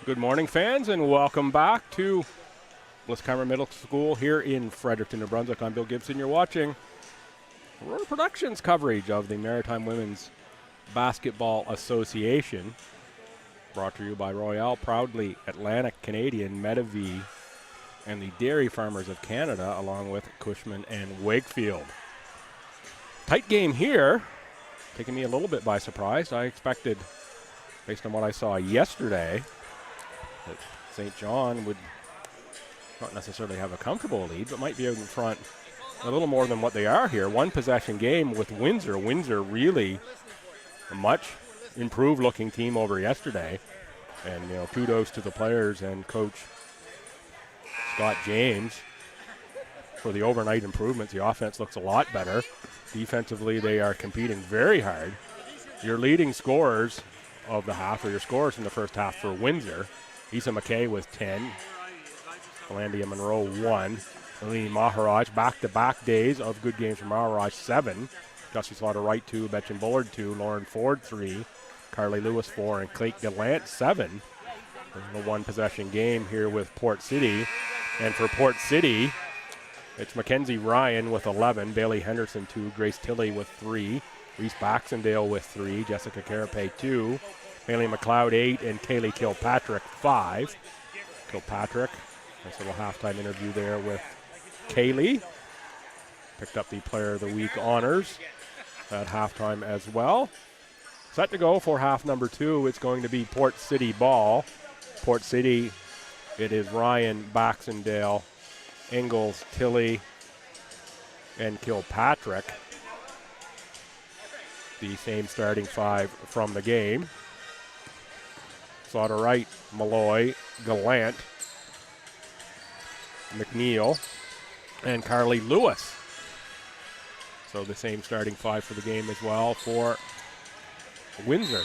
Good morning, fans, and welcome back to Liscammer Middle School here in Fredericton, New Brunswick. I'm Bill Gibson. You're watching Aurora Productions coverage of the Maritime Women's Basketball Association, brought to you by Royale, proudly Atlantic Canadian, Medavie, and the Dairy Farmers of Canada, along with Cushman and Wakefield. Tight game here, taking me a little bit by surprise. I expected, based on what I saw yesterday, that St. John would not necessarily have a comfortable lead, but might be out in front a little more than what they are here. One possession game with Windsor. Windsor really a much improved looking team over yesterday. And, you know, kudos to the players and Coach Scott James for the overnight improvements. The offense looks a lot better. Defensively, they are competing very hard. Your leading scorers of the half, or your scorers in the first half for Windsor, Issa McKay with 10, Alandia Monroe 1, Eleni Maharaj, back-to-back days of good games from Maharaj, 7, Jussie Slaughter-Wright 2, Betchen Bullard 2, Lauren Ford 3, Carly Lewis 4, and Kate Gallant 7. There's a one-possession game here with Port City. And for Port City, it's Mackenzie Ryan with 11, Bailey Henderson 2, Grace Tilley with 3, Reese Baxendale with 3, Jessica Carapace 2, Haley McLeod 8, and Kaylee Kilpatrick 5. Kilpatrick, nice little halftime interview there with Kaylee. Picked up the Player of the Week honors at halftime as well. Set to go for half number 2. It's going to be Port City ball. Port City, it is Ryan, Baxendale, Ingalls, Tilley, and Kilpatrick. The same starting 5 from the game. Slaughter-Wright, Malloy, Gallant, McNeil, and Carly Lewis. So the same starting 5 for the game as well for Windsor.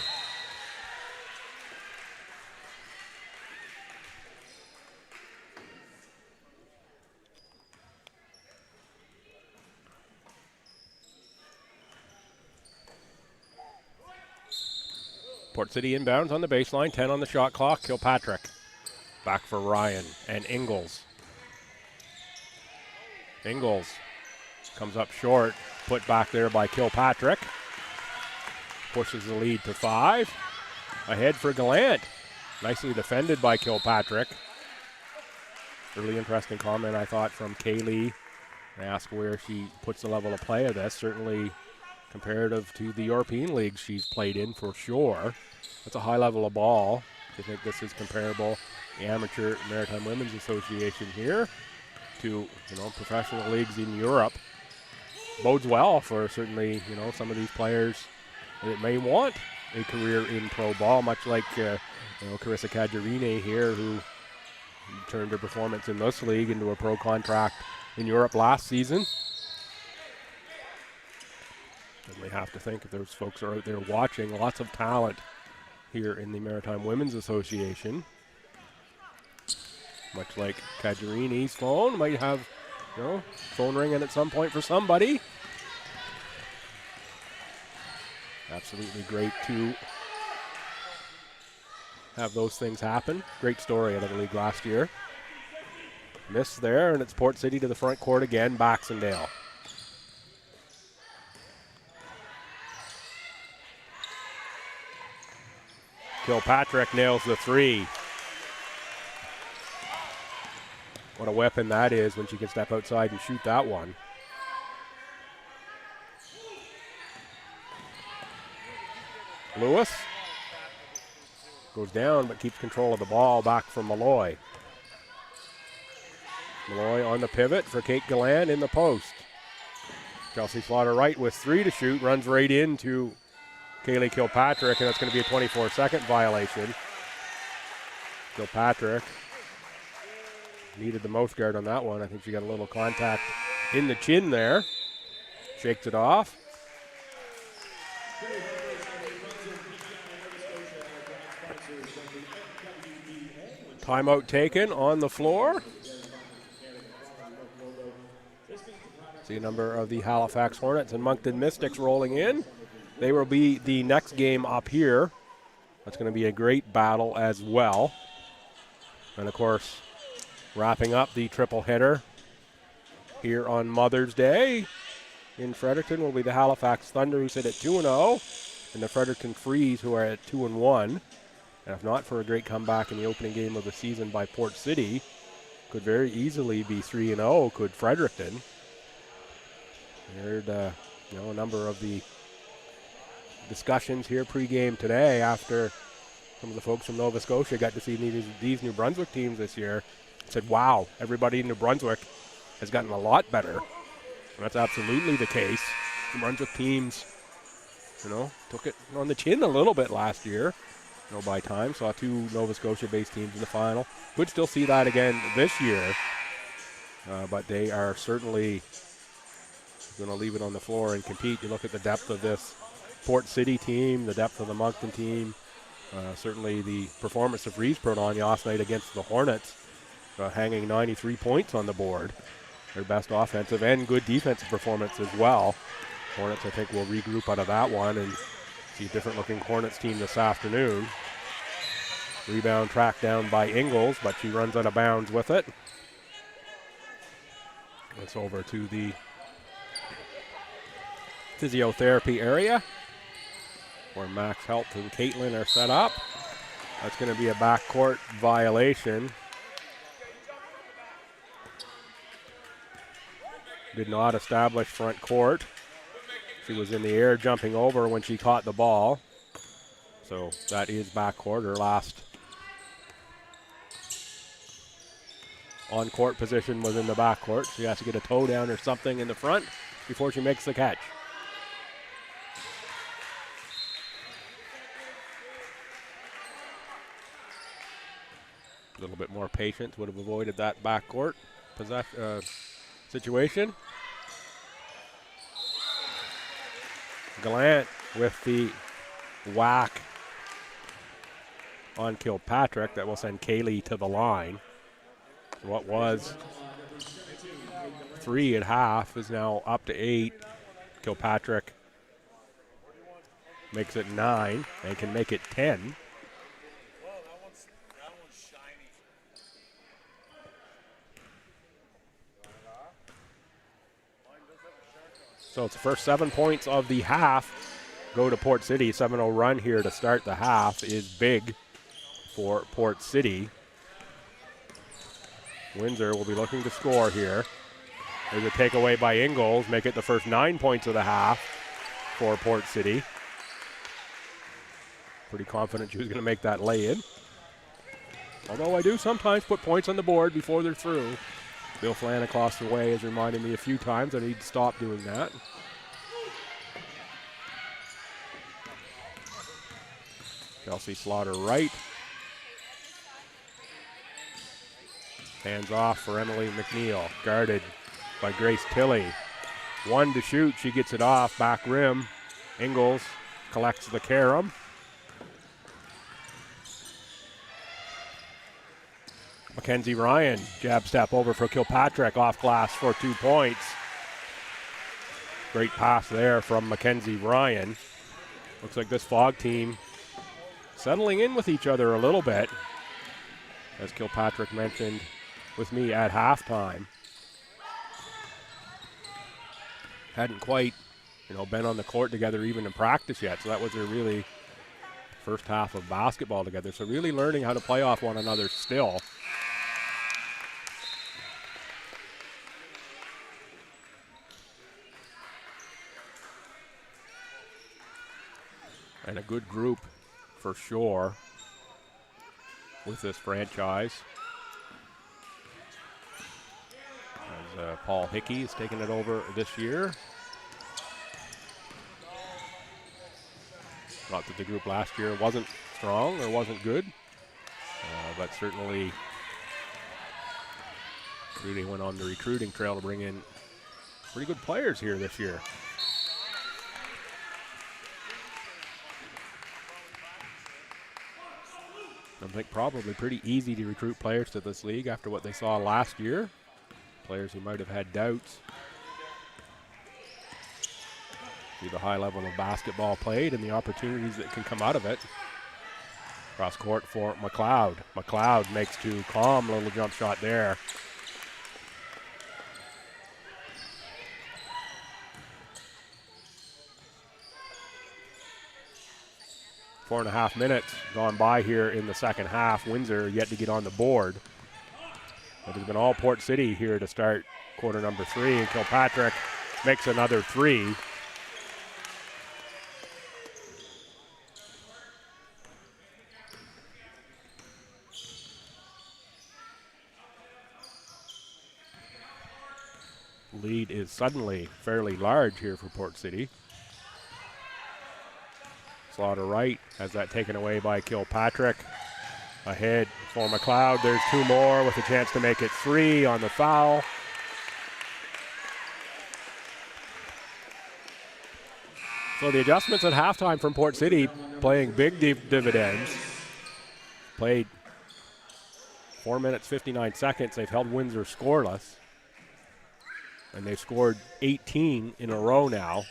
Port City inbounds on the baseline, 10 on the shot clock. Kilpatrick back for Ryan and Ingalls. Ingalls comes up short, put back there by Kilpatrick. Pushes the lead to 5. Ahead for Gallant. Nicely defended by Kilpatrick. Really interesting comment, I thought, from Kaylee. I asked where she puts the level of play of this. Certainly comparative to the European leagues she's played in, for sure. That's a high level of ball. I think this is comparable, the Amateur Maritime Women's Association here, to, you know, professional leagues in Europe. Bodes well for certainly, you know, some of these players that may want a career in pro ball, much like you know, Carissa Cagliarine here, who turned her performance in this league into a pro contract in Europe last season. And we have to think, if those folks are out there watching, lots of talent here in the Maritime Women's Association. Much like Cagliarine's phone might have, you know, phone ringing at some point for somebody. Absolutely great to have those things happen. Great story out of the league last year. Miss there, and it's Port City to the front court again. Baxendale. Kilpatrick nails the 3. What a weapon that is when she can step outside and shoot that one. Lewis goes down but keeps control of the ball, back from Malloy. Malloy on the pivot for Kate Gallant in the post. Chelsea Slaughter-Wright with 3 to shoot, runs right into Kaylee Kilpatrick, and that's going to be a 24-second violation. Kilpatrick needed the mouth guard on that one. I think she got a little contact in the chin there. Shakes it off. Timeout taken on the floor. See a number of the Halifax Hornets and Moncton Mystics rolling in. They will be the next game up here. That's going to be a great battle as well. And, of course, wrapping up the triple header here on Mother's Day in Fredericton will be the Halifax Thunder, who sit at 2-0, and the Fredericton Freeze, who are at 2-1. And if not for a great comeback in the opening game of the season by Port City, could very easily be 3-0, could Fredericton. I heard a number of the discussions here pregame today after some of the folks from Nova Scotia got to see these New Brunswick teams this year. Said, wow, everybody in New Brunswick has gotten a lot better. And that's absolutely the case. New Brunswick teams, took it on the chin a little bit last year. By time, saw 2 Nova Scotia-based teams in the final. Could still see that again this year. But they are certainly going to leave it on the floor and compete. You look at the depth of this Port City team, the depth of the Moncton team, certainly the performance of Reeves Proton last night against the Hornets, hanging 93 points on the board. Their best offensive and good defensive performance as well. Hornets, I think, will regroup out of that one and see a different-looking Hornets team this afternoon. Rebound tracked down by Ingles, but she runs out of bounds with it. It's over to the physiotherapy area where Max Helt and Caitlin are set up. That's going to be a backcourt violation. Did not establish front court. She was in the air jumping over when she caught the ball. So that is backcourt, her last on-court position was in the backcourt. She has to get a toe down or something in the front before she makes the catch. A little bit more patience would have avoided that backcourt situation. Gallant with the whack on Kilpatrick that will send Kaylee to the line. What was 3 at half is now up to 8. Kilpatrick makes it 9 and can make it 10. So it's the first 7 points of the half go to Port City. 7-0 run here to start the half is big for Port City. Windsor will be looking to score here. There's a takeaway by Ingles, make it the first 9 points of the half for Port City. Pretty confident she was going to make that lay-in. Although I do sometimes put points on the board before they're through. Bill Flan across the way has reminded me a few times I need to stop doing that. Kelsey Slaughter right. Hands off for Emily McNeil. Guarded by Grace Tilley. 1 to shoot. She gets it off. Back rim. Ingles collects the carom. Mackenzie Ryan, jab step over for Kilpatrick, off glass for 2 points. Great pass there from Mackenzie Ryan. Looks like this Fog team settling in with each other a little bit, as Kilpatrick mentioned with me at halftime. Hadn't quite, been on the court together even in practice yet, so that was their really first half of basketball together. So really learning how to play off one another still. And a good group for sure with this franchise. As Paul Hickey is taking it over this year. Not that the group last year wasn't strong or wasn't good, but certainly really went on the recruiting trail to bring in pretty good players here this year. I think probably pretty easy to recruit players to this league after what they saw last year. Players who might have had doubts. See the high level of basketball played and the opportunities that can come out of it. Cross court for McLeod. McLeod makes two. Calm little jump shot there. Four and a half minutes gone by here in the second half. Windsor yet to get on the board. It has been all Port City here to start quarter number 3, and Kilpatrick makes another 3. Lead is suddenly fairly large here for Port City. Slaughter right has that taken away by Kilpatrick. Ahead for McLeod. There's two more with a chance to make it 3 on the foul. So the adjustments at halftime from Port City playing big dividends. Played 4 minutes, 59 seconds. They've held Windsor scoreless. And they've scored 18 in a row now.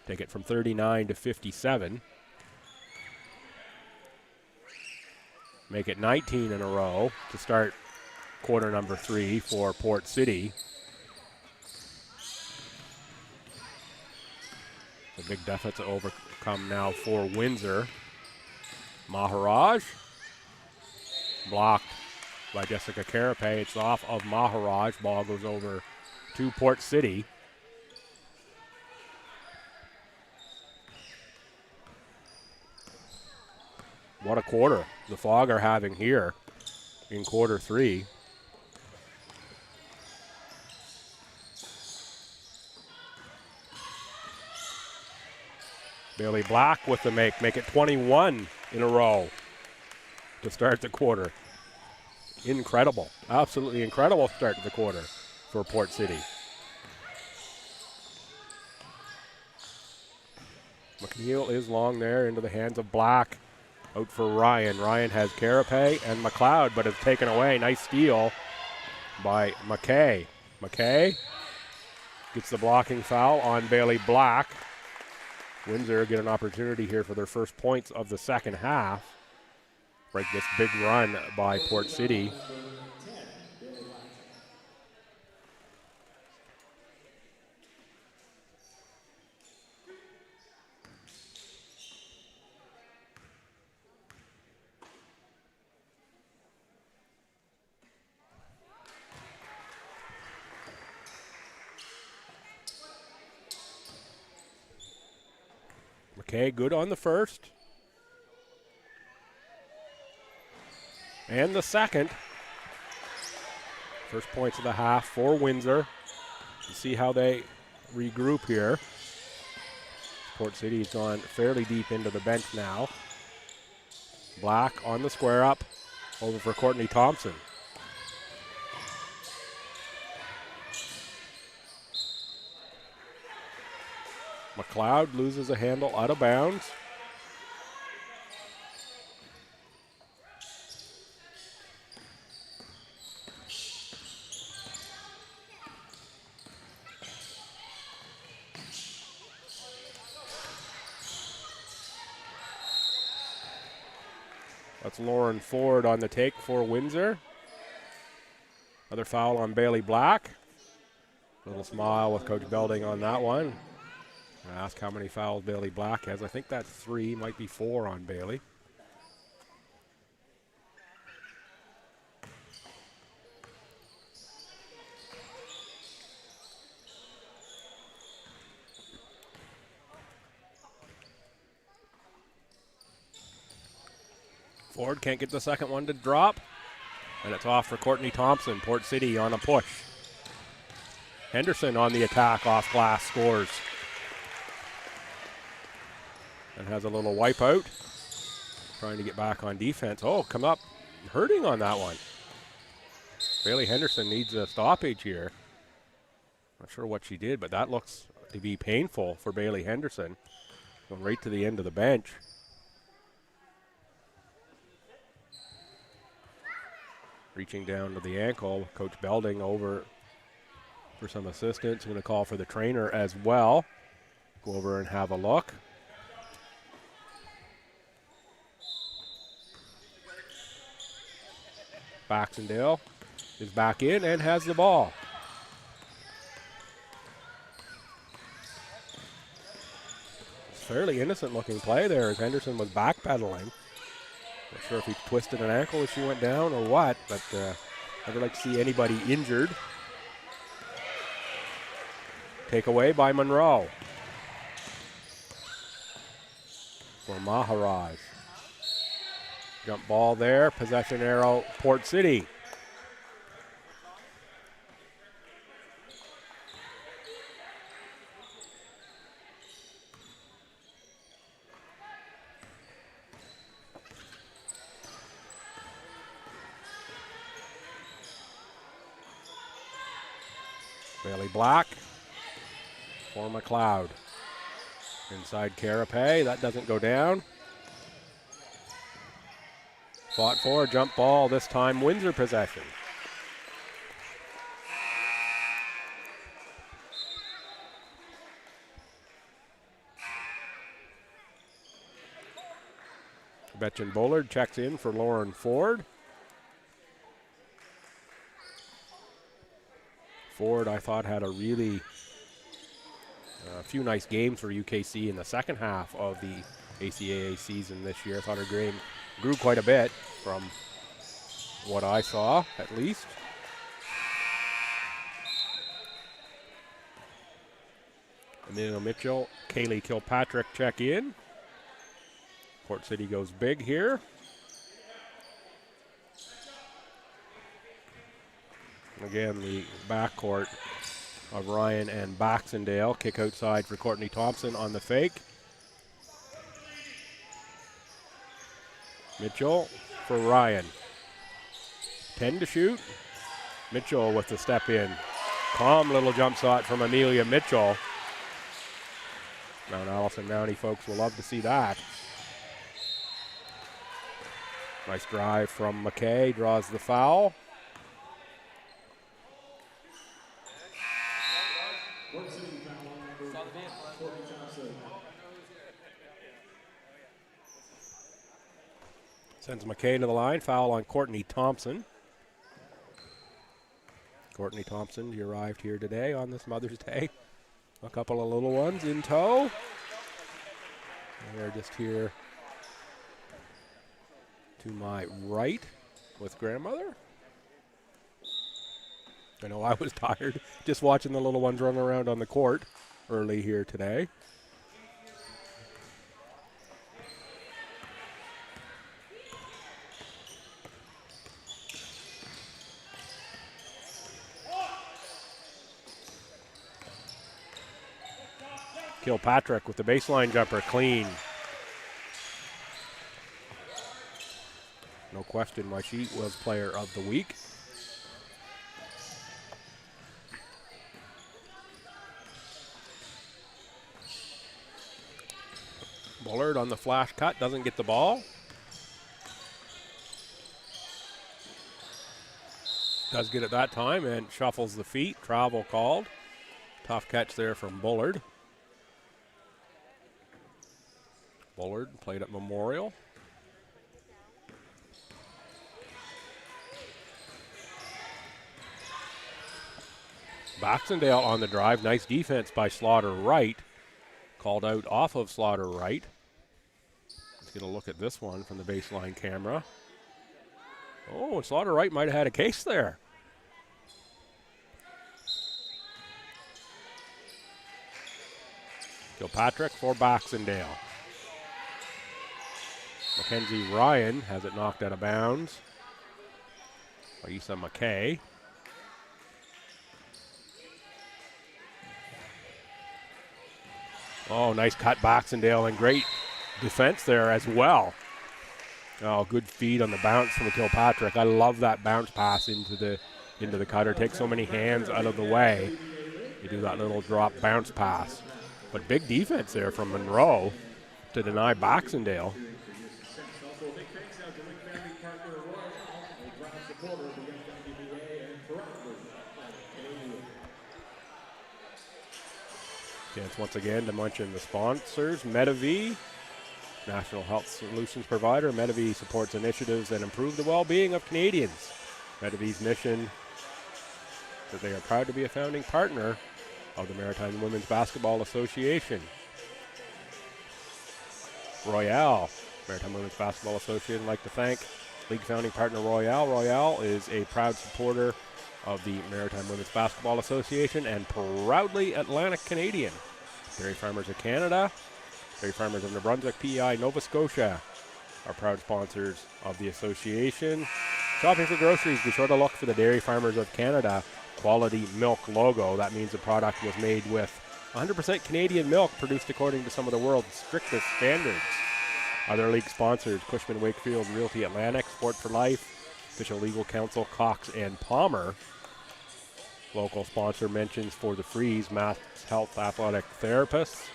Take it from 39 to 57. Make it 19 in a row to start quarter number 3 for Port City. A big deficit to overcome now for Windsor. Maharaj. Blocked by Jessica Carapace. It's off of Maharaj. Ball goes over to Port City. What a quarter the Fog are having here in quarter 3. Bailey Black with the make it 21 in a row to start the quarter. Incredible, absolutely incredible start to the quarter for Port City. McNeil is long there into the hands of Black. Out for Ryan. Ryan has Carapace and McLeod, but it's taken away. Nice steal by McKay. McKay gets the blocking foul on Bailey Black. Windsor get an opportunity here for their first points of the second half. Break this big run by Port City. McKay good on the first. And the second. First points of the half for Windsor. Let's see how they regroup here. Port City's gone fairly deep into the bench now. Black on the square up. Over for Courtney Thompson. McLeod loses a handle out of bounds. That's Lauren Ford on the take for Windsor. Another foul on Bailey Black. Little smile with Coach Belding on that one. I ask how many fouls Bailey Black has. I think that's 3, might be 4 on Bailey. Ford can't get the second one to drop. And it's off for Courtney Thompson. Port City on a push. Henderson on the attack off glass scores. And has a little wipeout. Trying to get back on defense. Oh, come up hurting on that one. Bailey Henderson needs a stoppage here. Not sure what she did, but that looks to be painful for Bailey Henderson. Going right to the end of the bench. Reaching down to the ankle. Coach Belding over for some assistance. Going to call for the trainer as well. Go over and have a look. Baxendale is back in and has the ball. It's a fairly innocent looking play there as Henderson was backpedaling. Not sure if he twisted an ankle as she went down or what, but never like to see anybody injured. Takeaway by Monroe. For Maharaj. Jump ball there, possession arrow, Port City. Bailey Black for McLeod. Inside Carapace, that doesn't go down. Fought for, jump ball, this time Windsor possession. Betchen Bullard checks in for Lauren Ford. Ford, I thought, had a really few nice games for UKC in the second half of the ACAA season this year. I thought her game grew quite a bit from what I saw, at least. Amelia Mitchell, Kaylee Kilpatrick check in. Port City goes big here. Again, the backcourt of Ryan and Baxendale. Kick outside for Courtney Thompson on the fake. Mitchell for Ryan. 10 to shoot. Mitchell with the step in. Calm little jump shot from Amelia Mitchell. Mount Allison Mountie folks will love to see that. Nice drive from McKay, draws the foul. Sends McKay to the line, foul on Courtney Thompson. Courtney Thompson, he arrived here today on this Mother's Day. A couple of little ones in tow. And they're just here to my right with grandmother. I know I was tired just watching the little ones run around on the court early here today. Kilpatrick with the baseline jumper, clean. No question why she was player of the week. Bullard on the flash cut, doesn't get the ball. Does get it that time and shuffles the feet, travel called. Tough catch there from Bullard. Bullard played at Memorial. Baxendale on the drive. Nice defense by Slaughter Wright. Called out off of Slaughter Wright. Let's get a look at this one from the baseline camera. Oh, Slaughter Wright might have had a case there. Kilpatrick for Baxendale. Mackenzie Ryan has it knocked out of bounds by Issa McKay. Oh, nice cut, Baxendale, and great defense there as well. Oh, good feed on the bounce from Kilpatrick. I love that bounce pass into the cutter. Takes so many hands out of the way. You do that little drop bounce pass. But big defense there from Monroe to deny Baxendale. Chance once again to mention the sponsors. Medavie, National Health Solutions provider. Medavie supports initiatives that improve the well-being of Canadians. Medevi's mission that they are proud to be a founding partner of the Maritime Women's Basketball Association. Royale, Maritime Women's Basketball Association, would like to thank league founding partner Royale. Royale is a proud supporter of the Maritime Women's Basketball Association and proudly Atlantic Canadian. Dairy Farmers of Canada, Dairy Farmers of New Brunswick, PEI, Nova Scotia are proud sponsors of the association. Shopping for groceries, be sure to look for the Dairy Farmers of Canada quality milk logo. That means the product was made with 100% Canadian milk produced according to some of the world's strictest standards. Other league sponsors, Cushman Wakefield Realty Atlantic, Sport for Life, Official Legal Counsel, Cox and Palmer. Local sponsor mentions for the Freeze, Mass Health Athletic Therapists,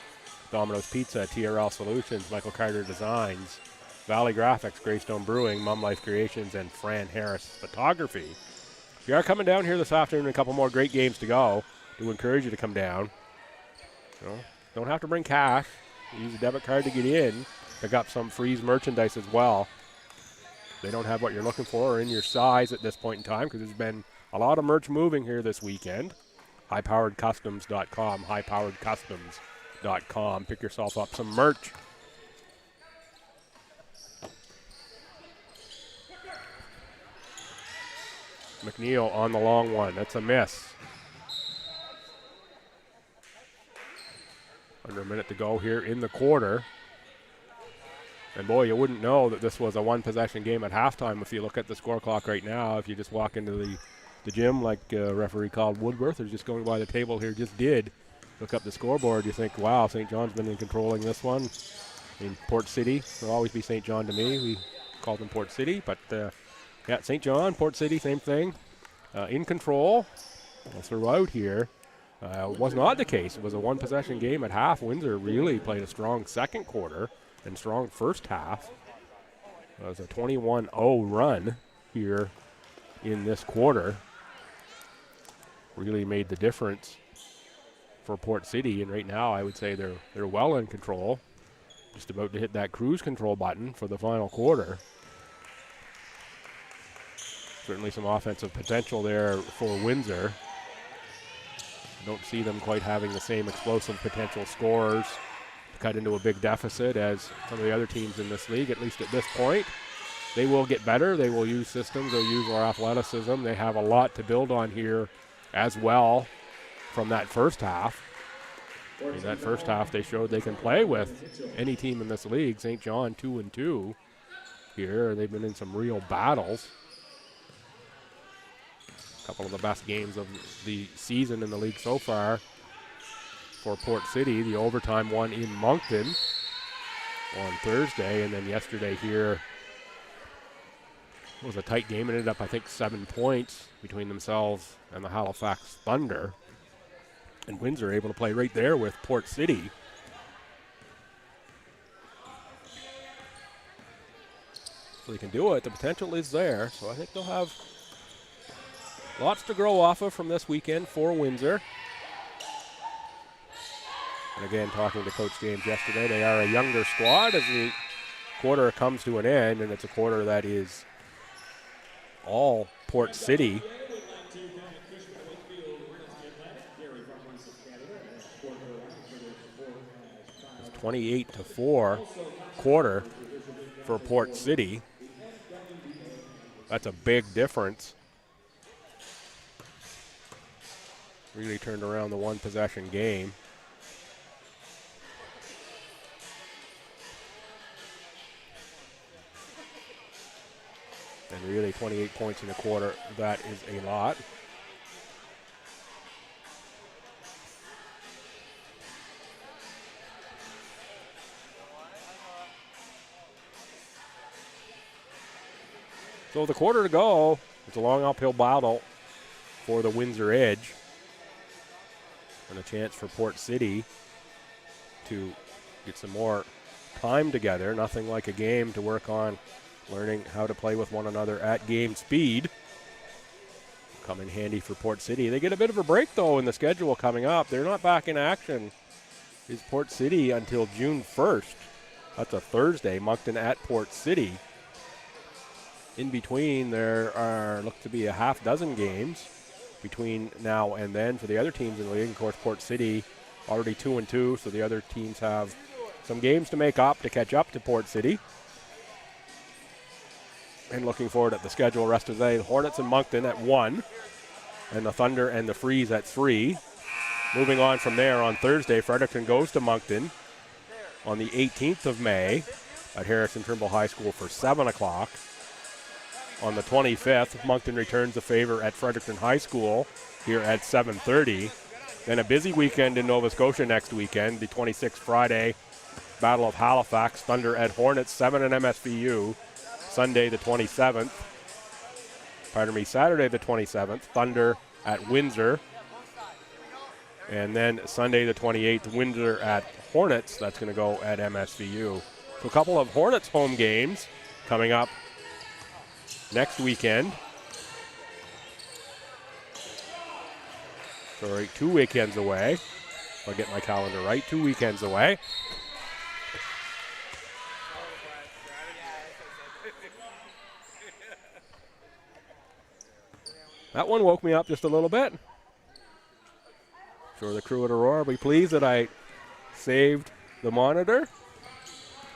Domino's Pizza, TRL Solutions, Michael Carter Designs, Valley Graphics, Greystone Brewing, Mum Life Creations, and Fran Harris Photography. If you are coming down here this afternoon, a couple more great games to go. Do encourage you to come down. You know, don't have to bring cash. Use a debit card to get in. Pick up some Freeze merchandise as well. They don't have what you're looking for or in your size at this point in time because there's been a lot of merch moving here this weekend. highpoweredcustoms.com, highpoweredcustoms.com. Pick yourself up some merch. McNeil on the long one. That's a miss. Under a minute to go here in the quarter. And boy, you wouldn't know that this was a one-possession game at halftime if you look at the score clock right now. If you just walk into the gym like referee called Woodworth, or just going by the table here, just did look up the scoreboard, you think, wow, St. John's been in controlling this one. In Port City, will always be St. John to me. We called them Port City, but yeah, St. John, Port City, same thing. In control throughout here. Was not the case. It was a one-possession game at half. Windsor really played a strong second quarter and strong first half. It was a 21-0 run here in this quarter. Really made the difference for Port City, and right now I would say they're well in control. Just about to hit that cruise control button for the final quarter. Certainly some offensive potential there for Windsor. Don't see them quite having the same explosive potential scorers to cut into a big deficit as some of the other teams in this league, at least at this point. They will get better. They will use systems. They'll use our athleticism. They have a lot to build on here as well from that first half. In that first half, they showed they can play with any team in this league. St. John 2-2 here. They've been in some real battles. A couple of the best games of the season in the league so far for Port City. The overtime one in Moncton on Thursday, and then yesterday here was a tight game. It ended up, I think, 7 points between themselves and the Halifax Thunder. And Windsor able to play right there with Port City. So they can do it. The potential is there. So I think they'll have lots to grow off of from this weekend for Windsor. And again, talking to Coach James yesterday, they are a younger squad as the quarter comes to an end, and it's a quarter that is all Port City. It's 28-4 quarter for Port City. That's a big difference. Really turned around the one-possession game. And really 28 points in a quarter, that is a lot. So the quarter to go, it's a long uphill battle for the Windsor Edge. And a chance for Port City to get some more time together. Nothing like a game to work on learning how to play with one another at game speed. Come in handy for Port City. They get a bit of a break, though, in the schedule coming up. They're not back in action. Is Port City until June 1st. That's a Thursday. Moncton at Port City. in between, there look to be a half dozen games between now and then for the other teams in the league. Of course, Port City already 2-2, so the other teams have some games to make up to catch up to Port City. And looking forward at the schedule rest of the day. The Hornets and Moncton at 1, and the Thunder and the Freeze at 3. Moving on from there, on Thursday, Fredericton goes to Moncton on the 18th of May at Harrison Trimble High School for 7 o'clock. On the 25th, Moncton returns the favor at Fredericton High School here at 7:30. Then a busy weekend in Nova Scotia next weekend. The 26th Friday, Battle of Halifax, Thunder at Hornets, 7 and MSVU. Sunday the 27th. Saturday the 27th, Thunder at Windsor. And then Sunday the 28th, Windsor at Hornets. That's going to go at MSVU. So a couple of Hornets home games coming up next weekend. Sorry, 2 weekends away. If I get my calendar right, 2 weekends away. That one woke me up just a little bit. Sure, the crew at Aurora will be pleased that I saved the monitor.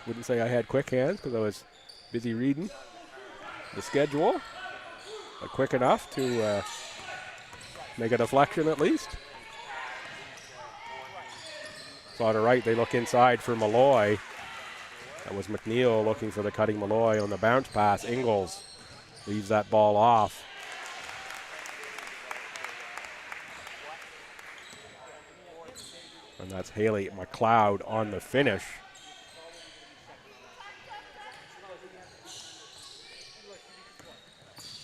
Wouldn't say I had quick hands because I was busy reading the schedule, but quick enough to make a deflection at least. So to right, they look inside for Malloy. That was McNeil looking for the cutting Malloy on the bounce pass. Ingalls leaves that ball off. And that's Haley McLeod on the finish.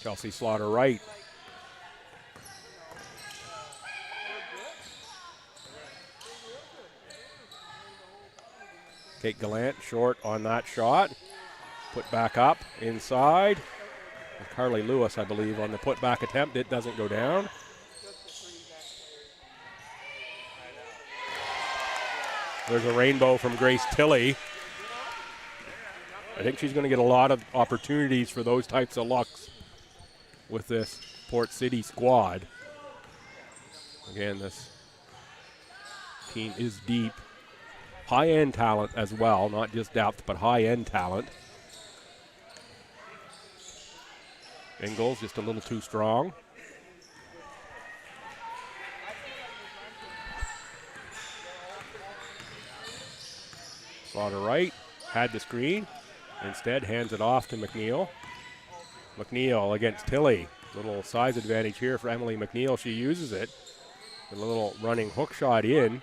Chelsea Slaughter right. Kate Gallant short on that shot. Put back up inside. Carly Lewis, I believe, on the put back attempt. It doesn't go down. There's a rainbow from Grace Tilley. I think she's going to get a lot of opportunities for those types of looks with this Port City squad. Again, this team is deep. High-end talent as well, not just depth, but high-end talent. Ingalls just a little too strong. Slaughter right, had the screen. Instead, hands it off to McNeil. McNeil against Tilley. Little size advantage here for Emily McNeil. She uses it. A little running hook shot in.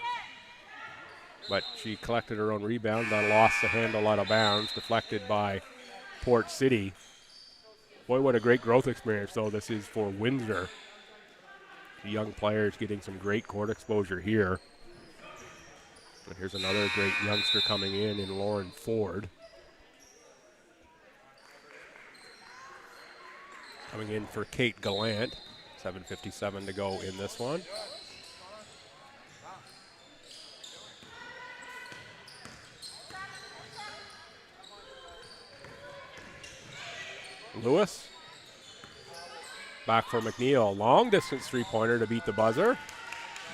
But she collected her own rebound, then lost the handle out of bounds, deflected by Port City. Boy, what a great growth experience, though, this is for Windsor. The young players getting some great court exposure here. But here's another great youngster coming in Lauren Ford. Coming in for Kate Gallant. 7:57 to go in this one. Lewis. Back for McNeil. Long distance three-pointer to beat the buzzer.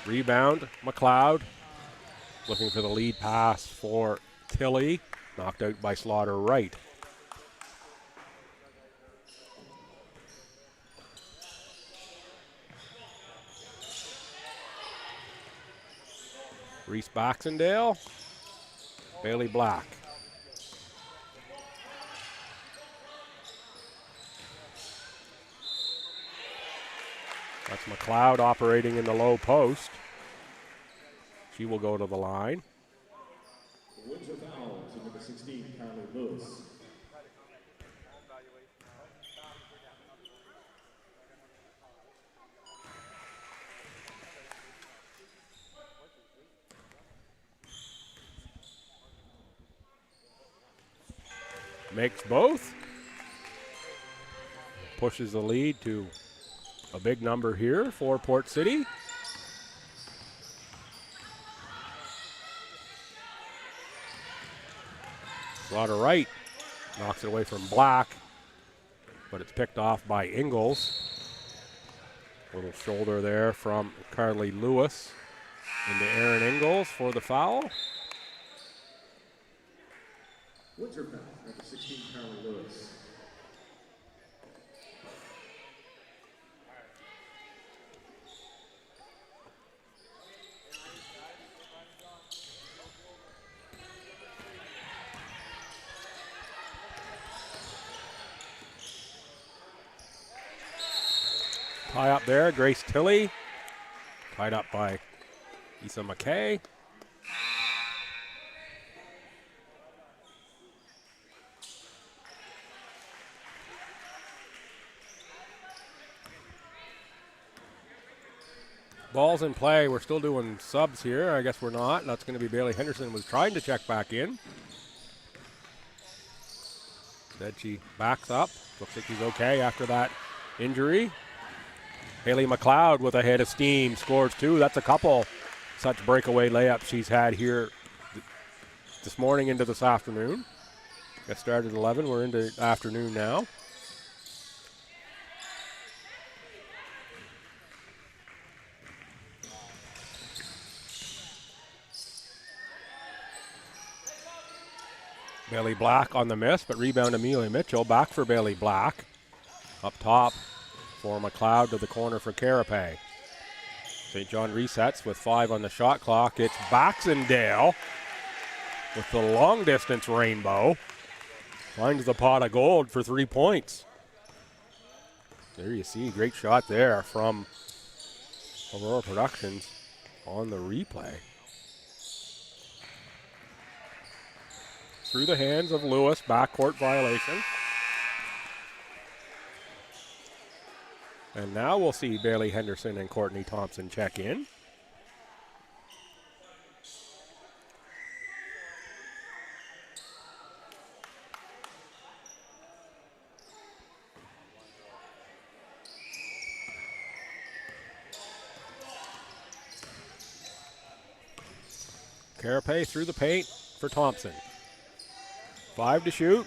Rebound, McLeod. Looking for the lead pass for Tilley. Knocked out by Slaughter right. Reese Baxendale. Bailey Black. That's McLeod operating in the low post. She will go to the line. Windsor foul to number 16, Carly Lewis. Makes both. Pushes the lead to a big number here for Port City. Slaughter right knocks it away from Black, but it's picked off by Ingles. Little shoulder there from Carly Lewis into Aaron Ingles for the foul. Windsor foul, number 16, Carly Lewis. Tie up there, Grace Tilley. Tied up by Issa McKay. Ball's in play. We're still doing subs here. I guess we're not. That's going to be Bailey Henderson was trying to check back in. Instead she backs up. Looks like he's okay after that injury. Haley McLeod with a head of steam scores 2. That's a couple such breakaway layups she's had here this morning into this afternoon. Got started at 11. We're into afternoon now. Bailey Black on the miss, but rebound Amelia Mitchell. Back for Bailey Black. Up top for McLeod to the corner for Carapace. St. John resets with 5 on the shot clock. It's Baxendale with the long distance rainbow. Finds the pot of gold for 3 points. There you see, great shot there from Aurora Productions on the replay. Through the hands of Lewis, backcourt violation. And now we'll see Bailey Henderson and Courtney Thompson check in. Carapace through the paint for Thompson. 5 to shoot.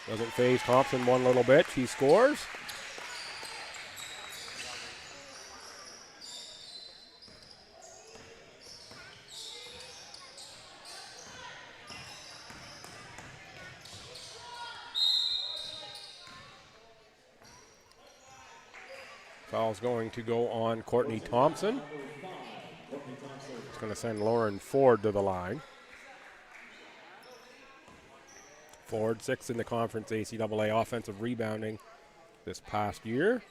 Doesn't phase Thompson one little bit. She scores. Foul's going to go on Courtney Thompson. It's going to send Lauren Ford to the line. Ford, 6th in the conference ACAA offensive rebounding this past year.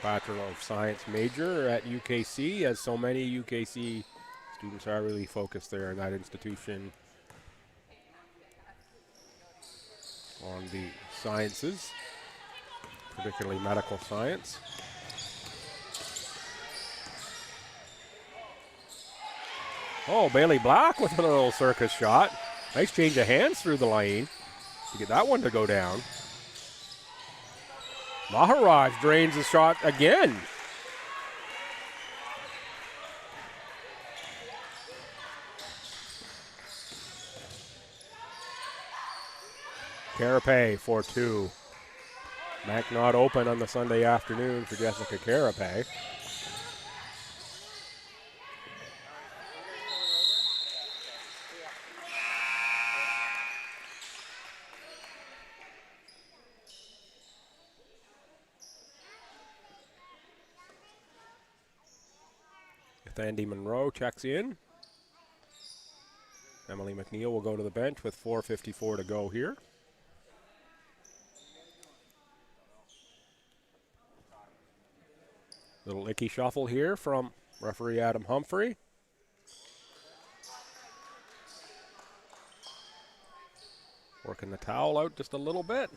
Bachelor of Science major at UKC, as so many UKC students are really focused there in that institution on the sciences, particularly medical science. Oh, Bailey Black with a little circus shot. Nice change of hands through the lane to get that one to go down. Maharaj drains the shot again. Carapace for 2. Bank not open on the Sunday afternoon for Jessica Carapace. Andy Monroe checks in. Emily McNeil will go to the bench with 4:54 to go here. Little icky shuffle here from referee Adam Humphrey. Working the towel out just a little bit.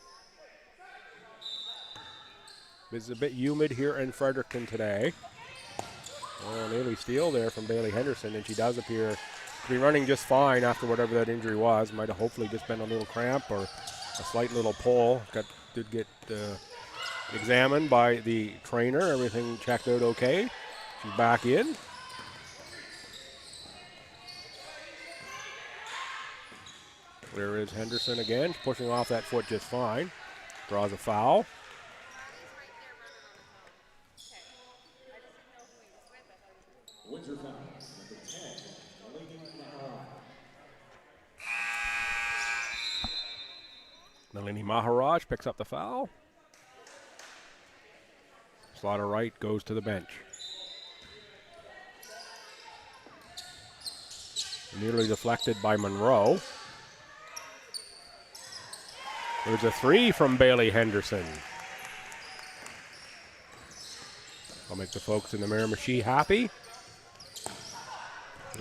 It's a bit humid here in Fredericton today. Oh, nearly steal there from Bailey Henderson, and she does appear to be running just fine after whatever that injury was. Might have hopefully just been a little cramp or a slight little pull. Did get examined by the trainer. Everything checked out okay. She's back in. There is Henderson again, pushing off that foot just fine. Draws a foul. Windsor foul, number 10, Delaney Maharaj. Nalini Maharaj picks up the foul. Slaughter Wright goes to the bench. Nearly deflected by Monroe. There's a three from Bailey Henderson. I'll make the folks in the Miramichi happy.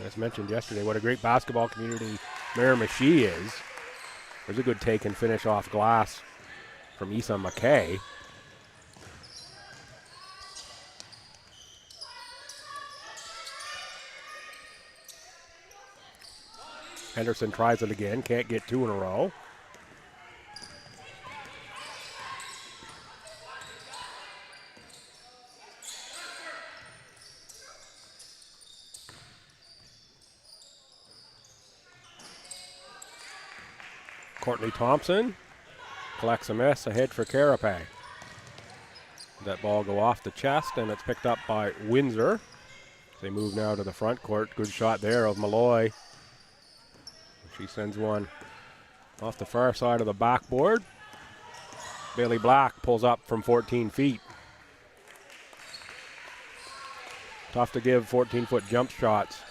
As mentioned yesterday, what a great basketball community Miramichi is. There's a good take and finish off glass from Issa McKay. Henderson tries it again, can't get two in a row. Courtney Thompson collects a miss, ahead for Carapace. That ball go off the chest, and it's picked up by Windsor. They move now to the front court. Good shot there of Malloy. She sends one off the far side of the backboard. Bailey Black pulls up from 14 feet. Tough to give 14-foot jump shots.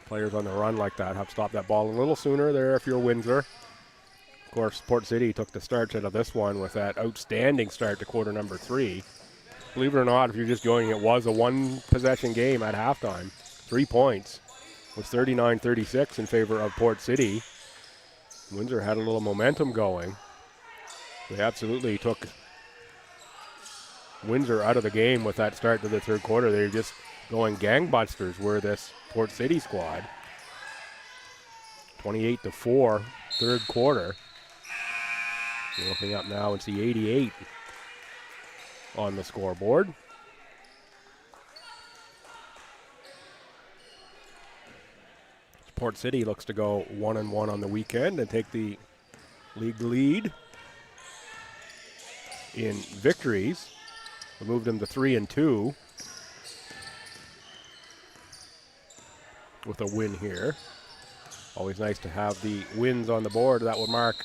Players on the run like that have to stop that ball a little sooner there if you're Windsor. Of course, Port City took the starch out of this one with that outstanding start to quarter number 3. Believe it or not, if you're just joining, it was a one-possession game at halftime. 3 points was 39-36 in favor of Port City. Windsor had a little momentum going. They absolutely took Windsor out of the game with that start to the third quarter. They were just going gangbusters, were this Port City squad. 28-4, third quarter. We're looking up now and see 88 on the scoreboard. Port City looks to go 1-1 on the weekend and take the league lead in victories. We moved them to 3-2 with a win here. Always nice to have the wins on the board. That will mark,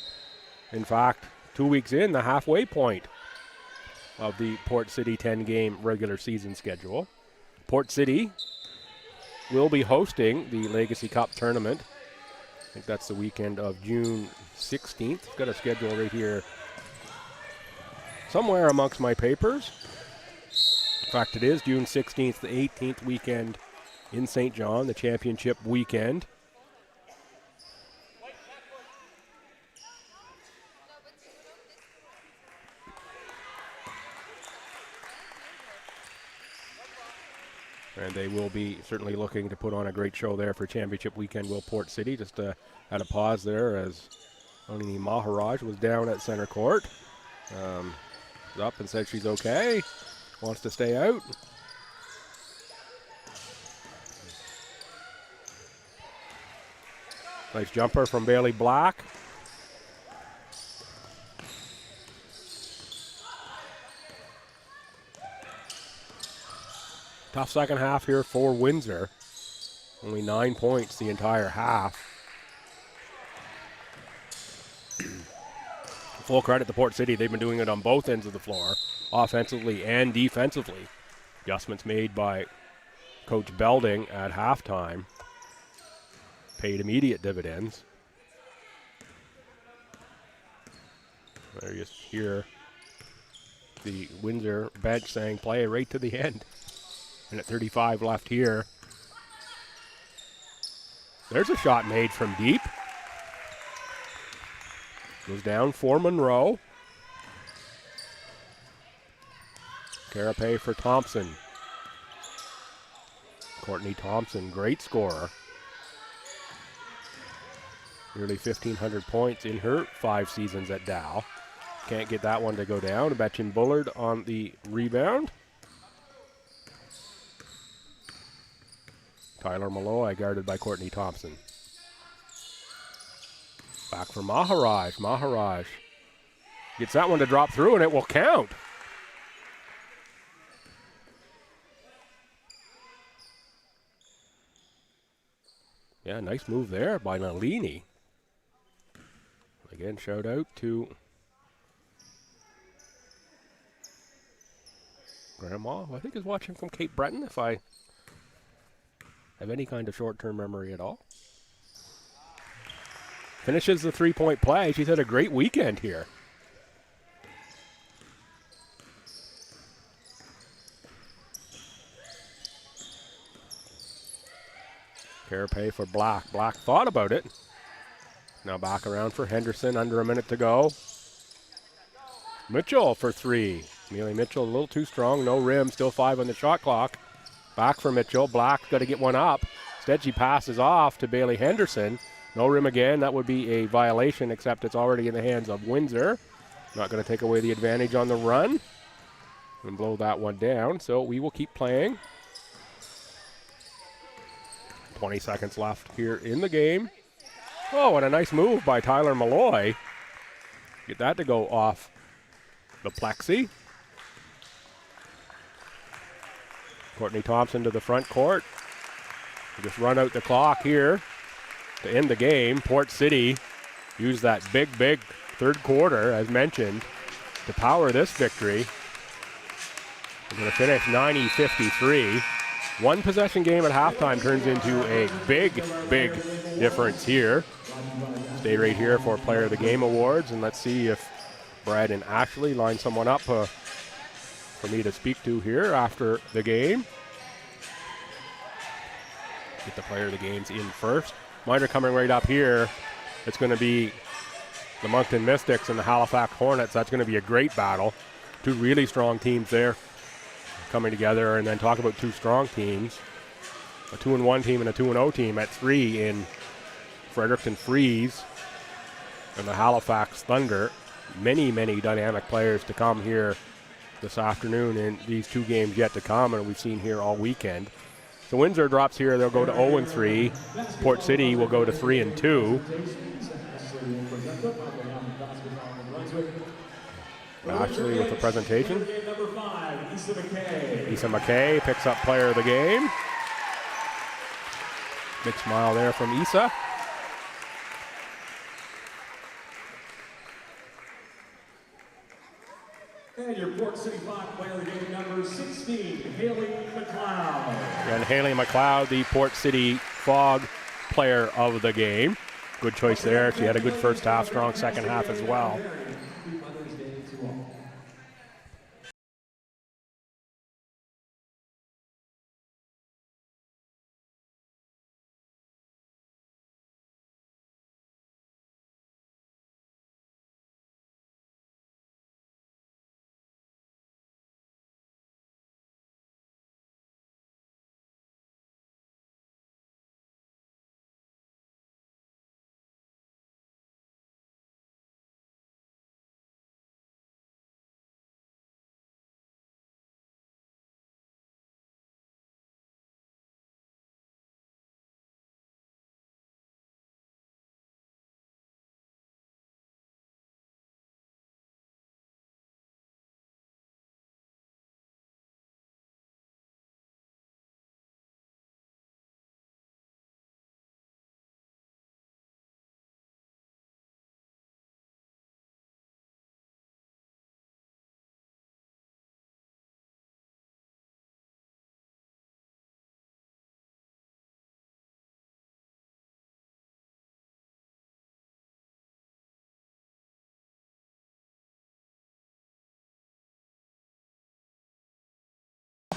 in fact, 2 weeks in, the halfway point of the Port City 10-game regular season schedule. Port City will be hosting the Legacy Cup tournament. I think that's the weekend of June 16th. Got a schedule right here somewhere amongst my papers. In fact, it is June 16th, the 18th weekend in St. John, the championship weekend. And they will be certainly looking to put on a great show there for championship weekend, will Port City. Just had a pause there as Nalini Maharaj was down at center court. Up and said she's okay, wants to stay out. Nice jumper from Bailey Black. Tough second half here for Windsor. Only 9 points the entire half. Full credit to Port City. They've been doing it on both ends of the floor, offensively and defensively. Adjustments made by Coach Belding at halftime paid immediate dividends. There you hear the Windsor bench saying play right to the end. And at 35 left here. There's a shot made from deep. Goes down for Monroe. Carapace for Thompson. Courtney Thompson, great scorer. Nearly 1,500 points in her 5 seasons at Dow. Can't get that one to go down. Betchin Bullard on the rebound. Tyler Malloy guarded by Courtney Thompson. Back for Maharaj. Maharaj gets that one to drop through, and it will count. Yeah, nice move there by Nalini. Again, shout out to Grandma, who I think is watching from Cape Breton, if I have any kind of short-term memory at all. Finishes the three-point play. She's had a great weekend here. Carapace for Black. Black thought about it. Now back around for Henderson, under a minute to go. Mitchell for three. Amelia Mitchell a little too strong, no rim, still 5 on the shot clock. Back for Mitchell. Black's got to get one up. Instead, she passes off to Bailey Henderson. No rim again. That would be a violation, except it's already in the hands of Windsor. Not going to take away the advantage on the run and blow that one down. So we will keep playing. 20 seconds left here in the game. Oh, and a nice move by Tyler Malloy. Get that to go off the plexi. Courtney Thompson to the front court. Just run out the clock here to end the game. Port City used that big third quarter, as mentioned, to power this victory. We're going to finish 90-53. One possession game at halftime turns into a big difference here. Stay right here for Player of the Game awards, and let's see if Brad and Ashley line someone up for me to speak to here after the game. Get the Player of the Games in first. Mine are coming right up here. It's going to be the Moncton Mystics and the Halifax Hornets. That's going to be a great battle. Two really strong teams there coming together, and then talk about two strong teams. A 2-1 team and a 2-0 team at 3 in Fredericton Freeze and the Halifax Thunder. Many dynamic players to come here this afternoon in these two games yet to come, and we've seen here all weekend. So Windsor drops here. They'll go to 0-3. Port City will go to 3-2. Ashley with the presentation. Issa McKay picks up Player of the Game. Big smile there from Issa. And your Port City 5 Player of the Game, number 16, Haley McLeod. And Haley McLeod, the Port City Fog Player of the Game. Good choice there. She had a good first half, strong second half as well.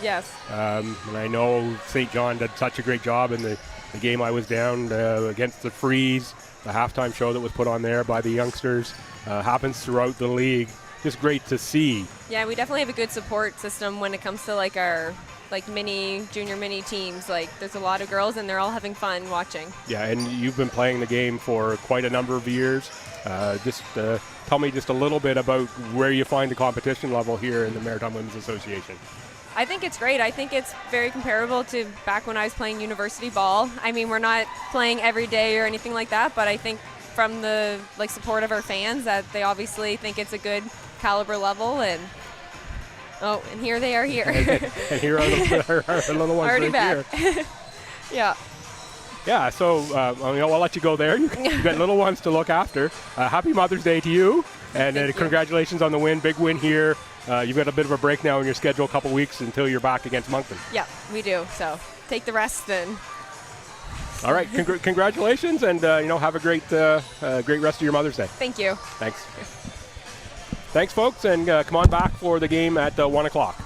Yes. And I know St. John did such a great job in the game I was down against the Freeze, the halftime show that was put on there by the youngsters. Happens throughout the league. Just great to see. Yeah, we definitely have a good support system when it comes to like our junior mini teams. Like there's a lot of girls and they're all having fun watching. Yeah, and you've been playing the game for quite a number of years. Just tell me just a little bit about where you find the competition level here in the Maritime Women's Association. I think it's great. I think it's very comparable to back when I was playing university ball. I mean, we're not playing every day or anything like that, but I think from the support of our fans that they obviously think it's a good caliber level, and here they are here. And here are the little ones already right back. here. Yeah. So I'll let you go there. You've got little ones to look after. Happy Mother's Day to you, and congratulations on the win. Big win here. You've got a bit of a break now in your schedule, a couple weeks until you're back against Moncton. Yeah, we do. So take the rest then. All right, congratulations, and have a great rest of your Mother's Day. Thank you. Thanks. Thanks, folks, and come on back for the game at 1 o'clock.